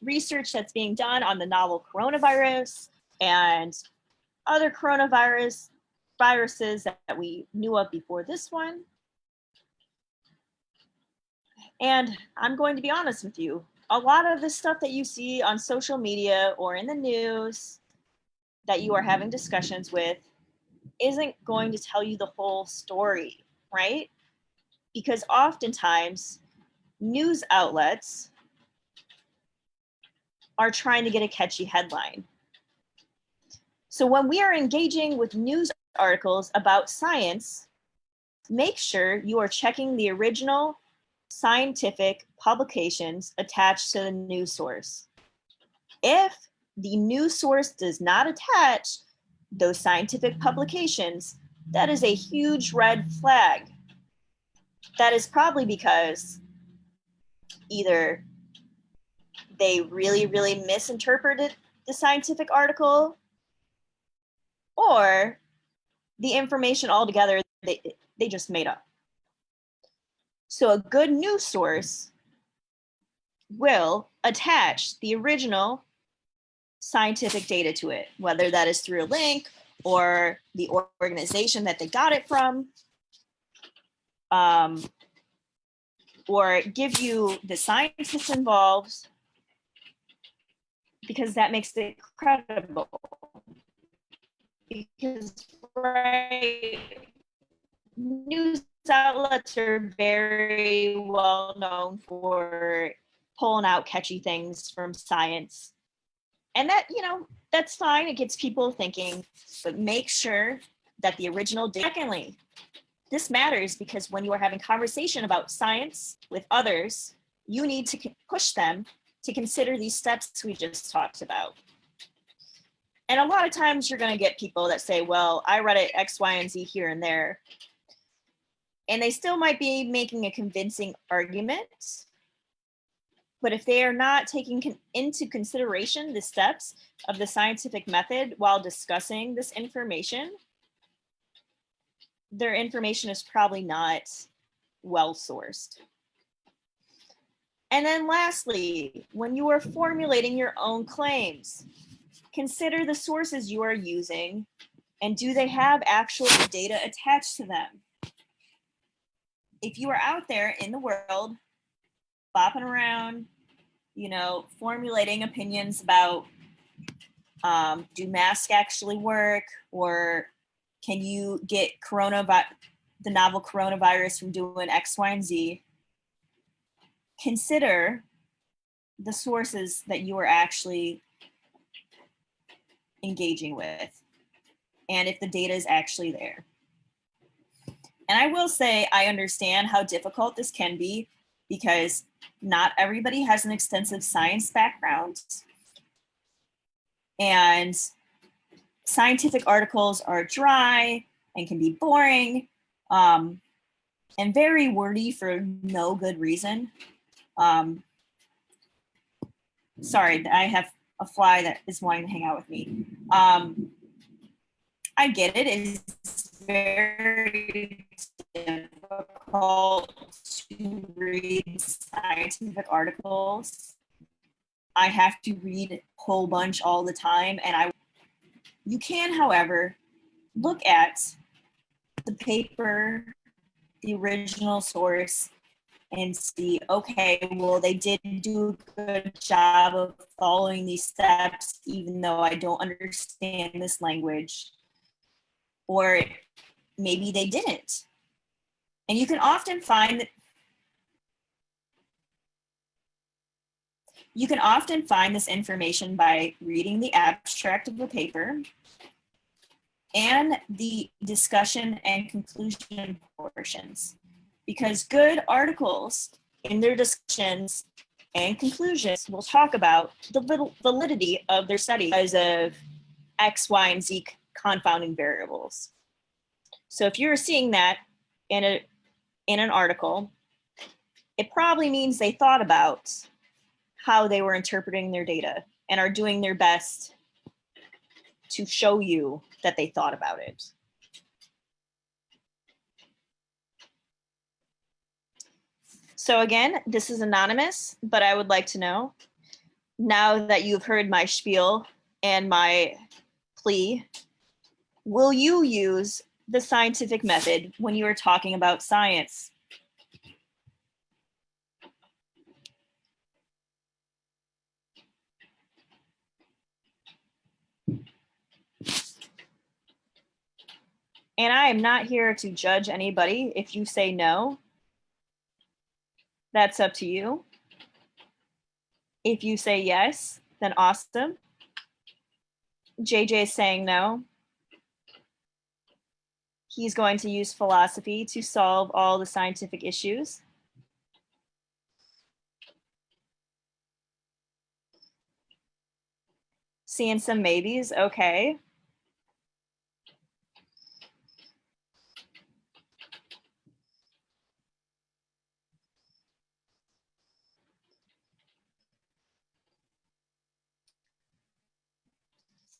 research that's being done on the novel coronavirus and other viruses that we knew of before this one. And I'm going to be honest with you, a lot of the stuff that you see on social media or in the news that you are having discussions with isn't going to tell you the whole story, right? Because oftentimes news outlets are trying to get a catchy headline. So when we are engaging with news articles about science, make sure you are checking the original scientific publications attached to the news source. If the news source does not attach those scientific publications, that is a huge red flag. That is probably because either they really, really misinterpreted the scientific article, or the information altogether they just made up. So a good news source will attach the original scientific data to it, whether that is through a link or the organization that they got it from, or give you the scientists involved, because that makes it credible. Because right, news outlets are very well known for pulling out catchy things from science. And that, that's fine. It gets people thinking, but make sure that the original data. Secondly, this matters because when you are having conversation about science with others, you need to push them to consider these steps we just talked about. And a lot of times you're going to get people that say, well, I read it X, Y, and Z here and there. And they still might be making a convincing argument. But if they are not taking into consideration the steps of the scientific method while discussing this information, their information is probably not well sourced. And then lastly, when you are formulating your own claims, consider the sources you are using, and do they have actual data attached to them? If you are out there in the world, bopping around, formulating opinions about do masks actually work, or can you get the novel coronavirus from doing X, Y, and Z, consider the sources that you are actually engaging with, and if the data is actually there. And I will say, I understand how difficult this can be because not everybody has an extensive science background. And scientific articles are dry and can be boring and very wordy for no good reason. Sorry, I have a fly that is wanting to hang out with me. I get it. It's very difficult to read scientific articles. I have to read a whole bunch all the time, and you can, however, look at the paper, the original source, and see, okay, well, they did do a good job of following these steps, even though I don't understand this language. Or maybe they didn't. And you can often find this information by reading the abstract of the paper and the discussion and conclusion portions. Because good articles in their discussions and conclusions will talk about the validity of their study because of X, Y, and Z confounding variables. So if you're seeing that in an article, it probably means they thought about how they were interpreting their data and are doing their best to show you that they thought about it. So again, this is anonymous, but I would like to know, now that you've heard my spiel and my plea, will you use the scientific method when you are talking about science? And I am not here to judge anybody. If you say no, that's up to you. If you say yes, then awesome. JJ is saying no. He's going to use philosophy to solve all the scientific issues. Seeing some maybes, okay.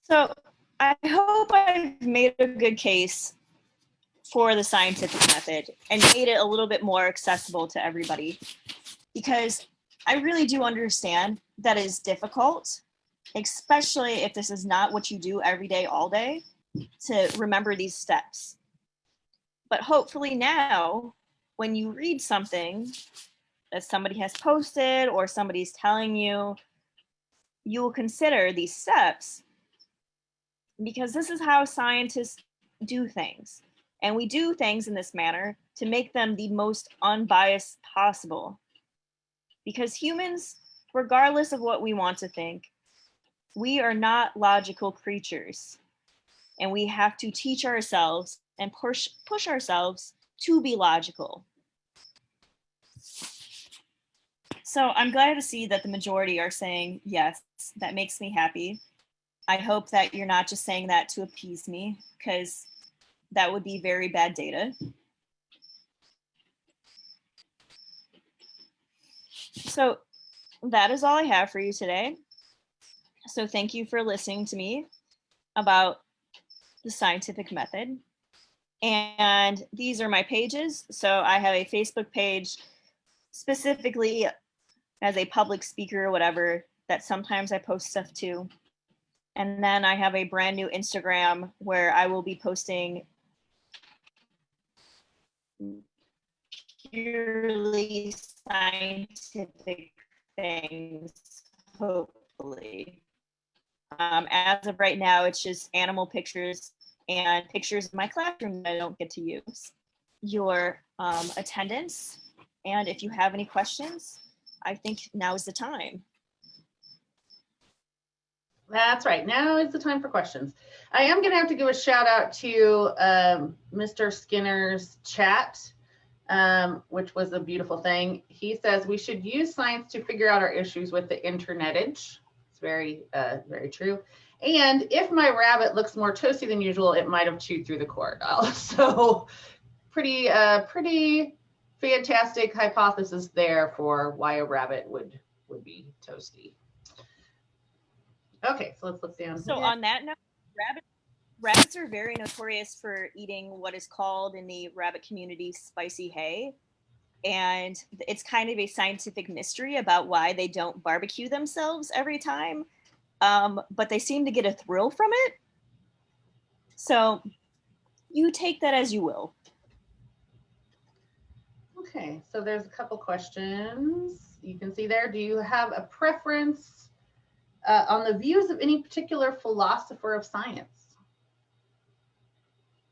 So I hope I've made a good case for the scientific method and made it a little bit more accessible to everybody, because I really do understand that it is difficult, especially if this is not what you do every day, all day, to remember these steps. But hopefully now, when you read something that somebody has posted or somebody's telling you, you will consider these steps, because this is how scientists do things. And we do things in this manner to make them the most unbiased possible. Because humans, regardless of what we want to think, we are not logical creatures. And we have to teach ourselves and push ourselves to be logical. So I'm glad to see that the majority are saying yes. That makes me happy. I hope that you're not just saying that to appease me, because that would be very bad data. So that is all I have for you today. So thank you for listening to me about the scientific method. And these are my pages. So I have a Facebook page specifically as a public speaker or whatever that sometimes I post stuff to. And then I have a brand new Instagram where I will be posting purely scientific things, hopefully. As of right now, it's just animal pictures and pictures of my classroom that I don't get to use. Your attendance, and if you have any questions, I think now is the time. That's right. Now is the time for questions. I am going to have to give a shout out to Mr. Skinner's chat, which was a beautiful thing. He says we should use science to figure out our issues with the internetage. It's very, very true. And if my rabbit looks more toasty than usual, it might have chewed through the cord. So pretty fantastic hypothesis there for why a rabbit would be toasty. Okay, so let's look down. So here. on that note, rabbits are very notorious for eating what is called in the rabbit community spicy hay. And it's kind of a scientific mystery about why they don't barbecue themselves every time. But they seem to get a thrill from it. So you take that as you will. Okay, so there's a couple questions you can see there. Do you have a preference on the views of any particular philosopher of science?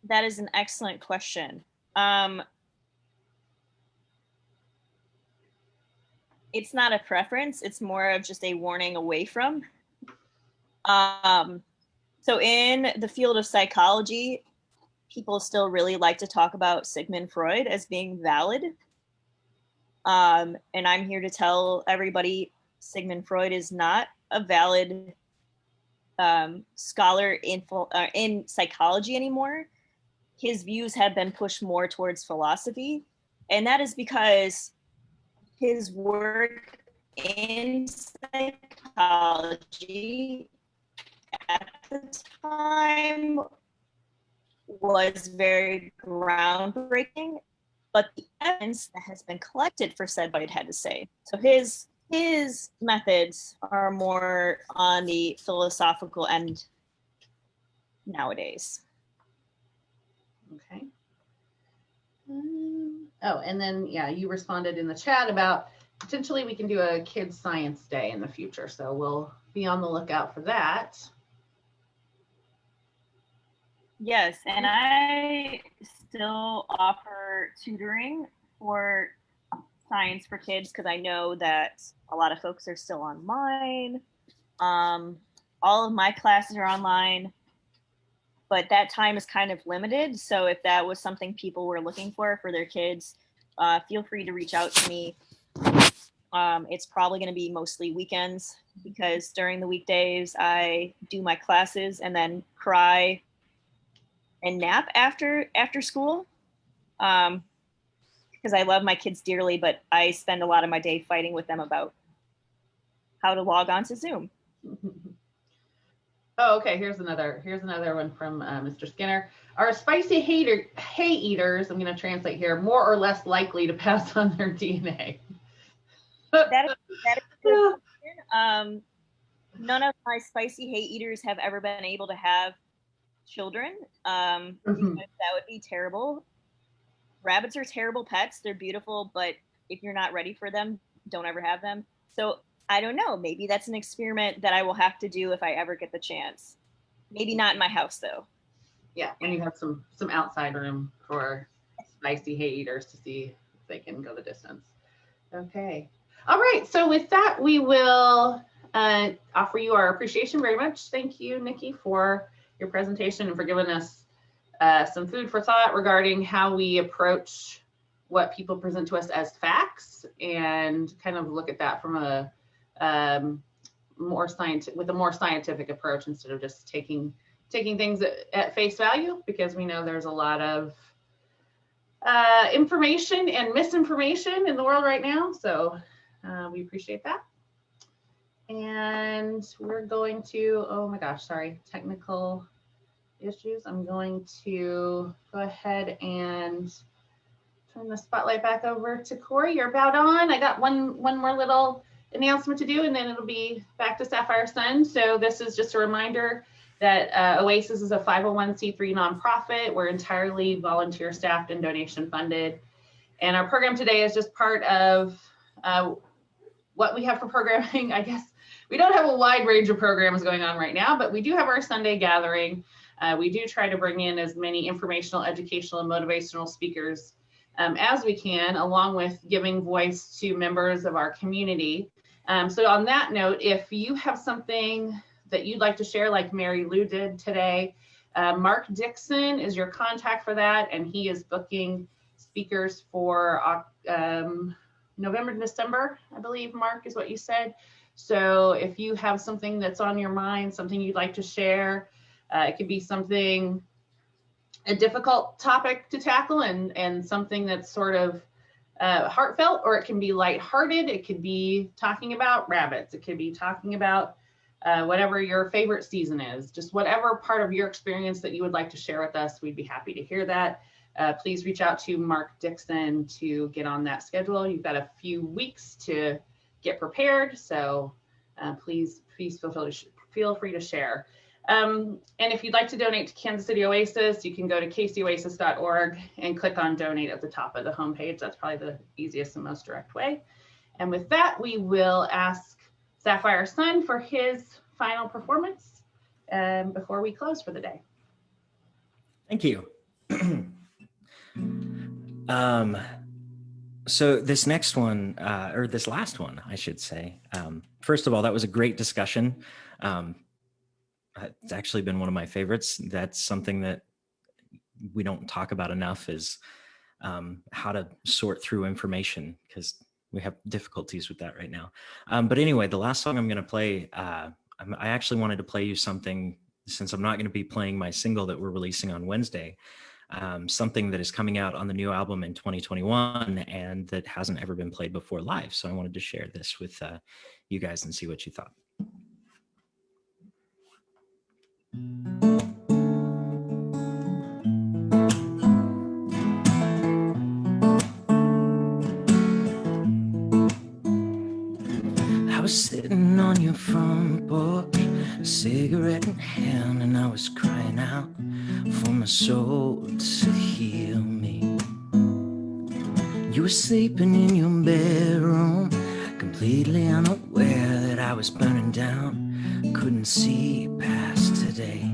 That is an excellent question. It's not a preference. It's more of just a warning away from. So in the field of psychology, people still really like to talk about Sigmund Freud as being valid. And I'm here to tell everybody Sigmund Freud is not a valid scholar in psychology anymore. His views have been pushed more towards philosophy. And that is because his work in psychology at the time was very groundbreaking, but the evidence that has been collected for said what it had to say. So his methods are more on the philosophical end nowadays. Okay. Oh, and then, yeah, you responded in the chat about potentially we can do a kids science day in the future. So we'll be on the lookout for that. Yes, and I still offer tutoring for science for kids because I know that a lot of folks are still online. All of my classes are online, but that time is kind of limited. So if that was something people were looking for their kids, feel free to reach out to me. It's probably going to be mostly weekends because during the weekdays I do my classes and then cry and nap after school because I love my kids dearly, but I spend a lot of my day fighting with them about how to log on to Zoom. Oh, okay. Here's another one from Mr. Skinner. Are spicy hay eaters, I'm going to translate here, more or less likely to pass on their DNA? That is a good question. None of my spicy hay eaters have ever been able to have children because that would be terrible. Rabbits are terrible pets. They're beautiful, but if you're not ready for them, don't ever have them. So I don't know. Maybe that's an experiment that I will have to do if I ever get the chance. Maybe not in my house though. Yeah, when you have some outside room for spicy hay eaters to see if they can go the distance. Okay. All right. So with that, we will offer you our appreciation very much. Thank you, Niki, for your presentation and for giving us some food for thought regarding how we approach what people present to us as facts and kind of look at that from a more scientific approach instead of just taking things at face value, because we know there's a lot of information and misinformation in the world right now. So we appreciate that. And we're going to, oh my gosh, sorry, technical issues. I'm going to go ahead and turn the spotlight back over to Corey. You're about on. I got one more little announcement to do, and then it'll be back to Sapphire Sun. So this is just a reminder that Oasis is a 501c3 nonprofit. We're entirely volunteer staffed and donation funded. And our program today is just part of what we have for programming. I guess we don't have a wide range of programs going on right now, but we do have our Sunday gathering. We do try to bring in as many informational, educational, and motivational speakers as we can, along with giving voice to members of our community. So on that note, if you have something that you'd like to share, like Mary Lou did today, Mark Dixon is your contact for that, and he is booking speakers for November, December, I believe, Mark, is what you said. So if you have something that's on your mind, something you'd like to share, it could be something, a difficult topic to tackle and something that's sort of heartfelt, or it can be lighthearted. It could be talking about rabbits. It could be talking about whatever your favorite season is, just whatever part of your experience that you would like to share with us, we'd be happy to hear that. Please reach out to Mark Dixon to get on that schedule. You've got a few weeks to get prepared, so please feel free to share. And if you'd like to donate to Kansas City Oasis, you can go to kcoasis.org and click on donate at the top of the homepage. That's probably the easiest and most direct way. And with that, we will ask Sapphire Sun for his final performance before we close for the day. Thank you. So this next one, or this last one, I should say, first of all, that was a great discussion. It's actually been one of my favorites. That's something that we don't talk about enough, is how to sort through information, because we have difficulties with that right now. But anyway, the last song I'm going to play, I actually wanted to play you something, since I'm not going to be playing my single that we're releasing on Wednesday, something that is coming out on the new album in 2021 and that hasn't ever been played before live. So I wanted to share this with you guys and see what you thought. I was sitting on your front porch, cigarette in hand, and I was crying out for my soul to heal me. You were sleeping in your bedroom, completely unaware that I was burning down, couldn't see past today.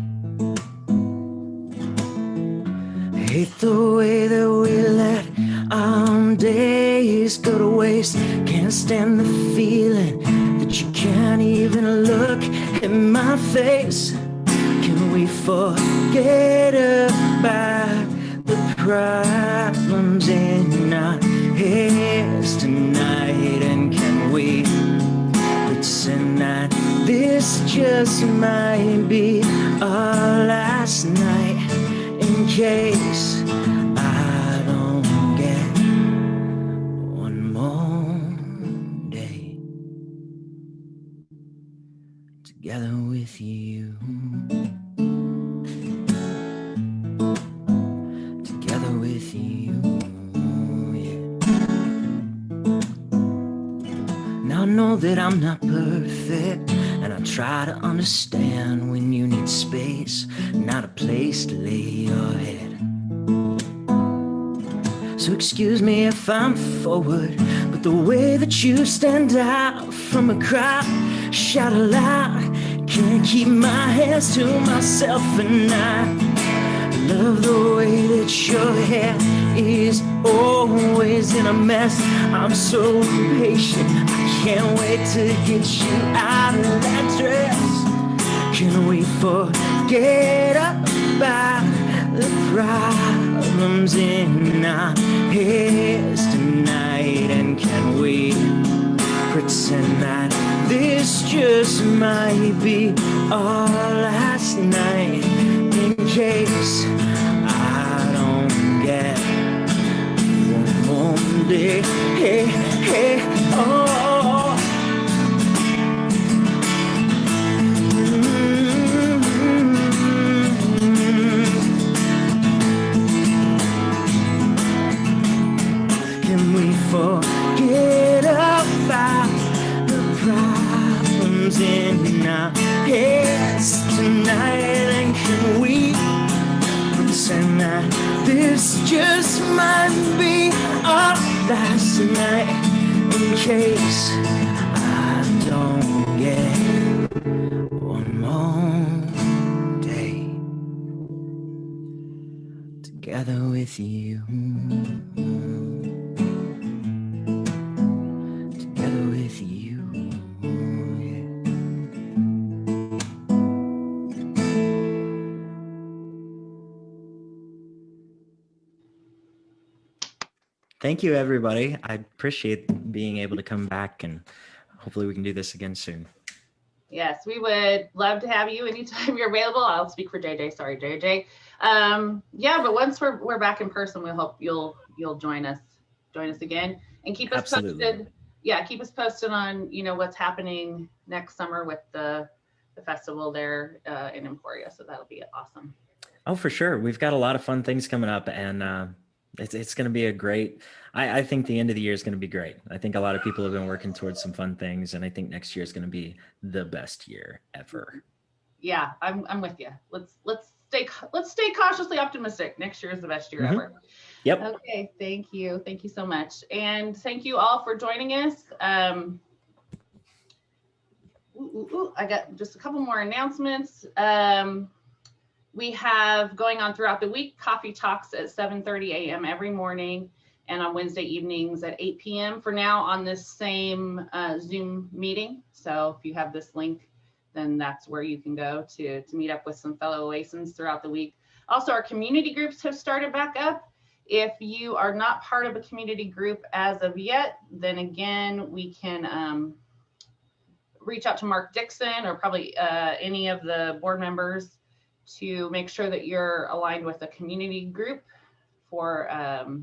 I hate the way that we let our days go to waste. Can't stand the feeling that you can't even look at my face. Can we forget about the problems in our heads tonight? And can we pretend that this just might be our last night, in case I don't get one more day together with you? Together with you, yeah. Now I know that I'm not perfect, and I try to understand when you need space, not a place to lay your head. So excuse me if I'm forward, but the way that you stand out from a crowd, shout aloud, can't keep my hands to myself. And I love the way that your hair is always in a mess. I'm so impatient, I can't wait to get you out of that dress. Can we forget about the problems in our heads tonight? And can we pretend that this just might be our last night, in case I don't get one more day? Hey, hey, oh. Can we forget about the problems in our heads tonight? And can we pretend that this just might be our last night, in case I don't get one more day together with you? Together with you, yeah. Thank you, everybody. I appreciate being able to come back, and hopefully we can do this again soon. Yes, we would love to have you anytime you're available. I'll speak for JJ. Sorry, JJ. Yeah, but once we're back in person, we hope you'll join us again, and keep us Absolutely. posted. Yeah, keep us posted on what's happening next summer with the festival there in Emporia. So that'll be awesome. Oh, for sure. We've got a lot of fun things coming up, and it's going to be a great, I think the end of the year is going to be great. I think a lot of people have been working towards some fun things, and I think next year is going to be the best year ever. Yeah, I'm with you. Let's stay cautiously optimistic. Next year is the best year ever. Yep. Okay, thank you so much, and thank you all for joining us. I got just a couple more announcements. We have going on throughout the week coffee talks at 7:30 a.m. every morning, and on Wednesday evenings at 8 p.m. for now on this same Zoom meeting. So if you have this link, then that's where you can go to meet up with some fellow OASINs throughout the week. Also, our community groups have started back up. If you are not part of a community group as of yet, then again, we can reach out to Mark Dixon or probably any of the board members to make sure that you're aligned with a community group for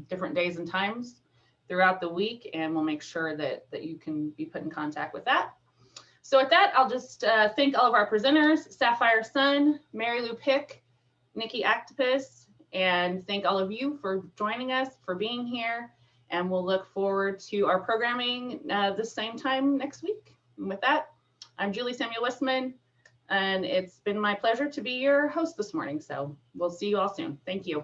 different days and times throughout the week, and we'll make sure that you can be put in contact with that. So with that, I'll just thank all of our presenters, Sapphire Sun, Mary Lou Pick, Niki Aktipis, and thank all of you for joining us, for being here, and we'll look forward to our programming the same time next week. And with that, I'm Julie Samuel Westman, and it's been my pleasure to be your host this morning. So we'll see you all soon. Thank you.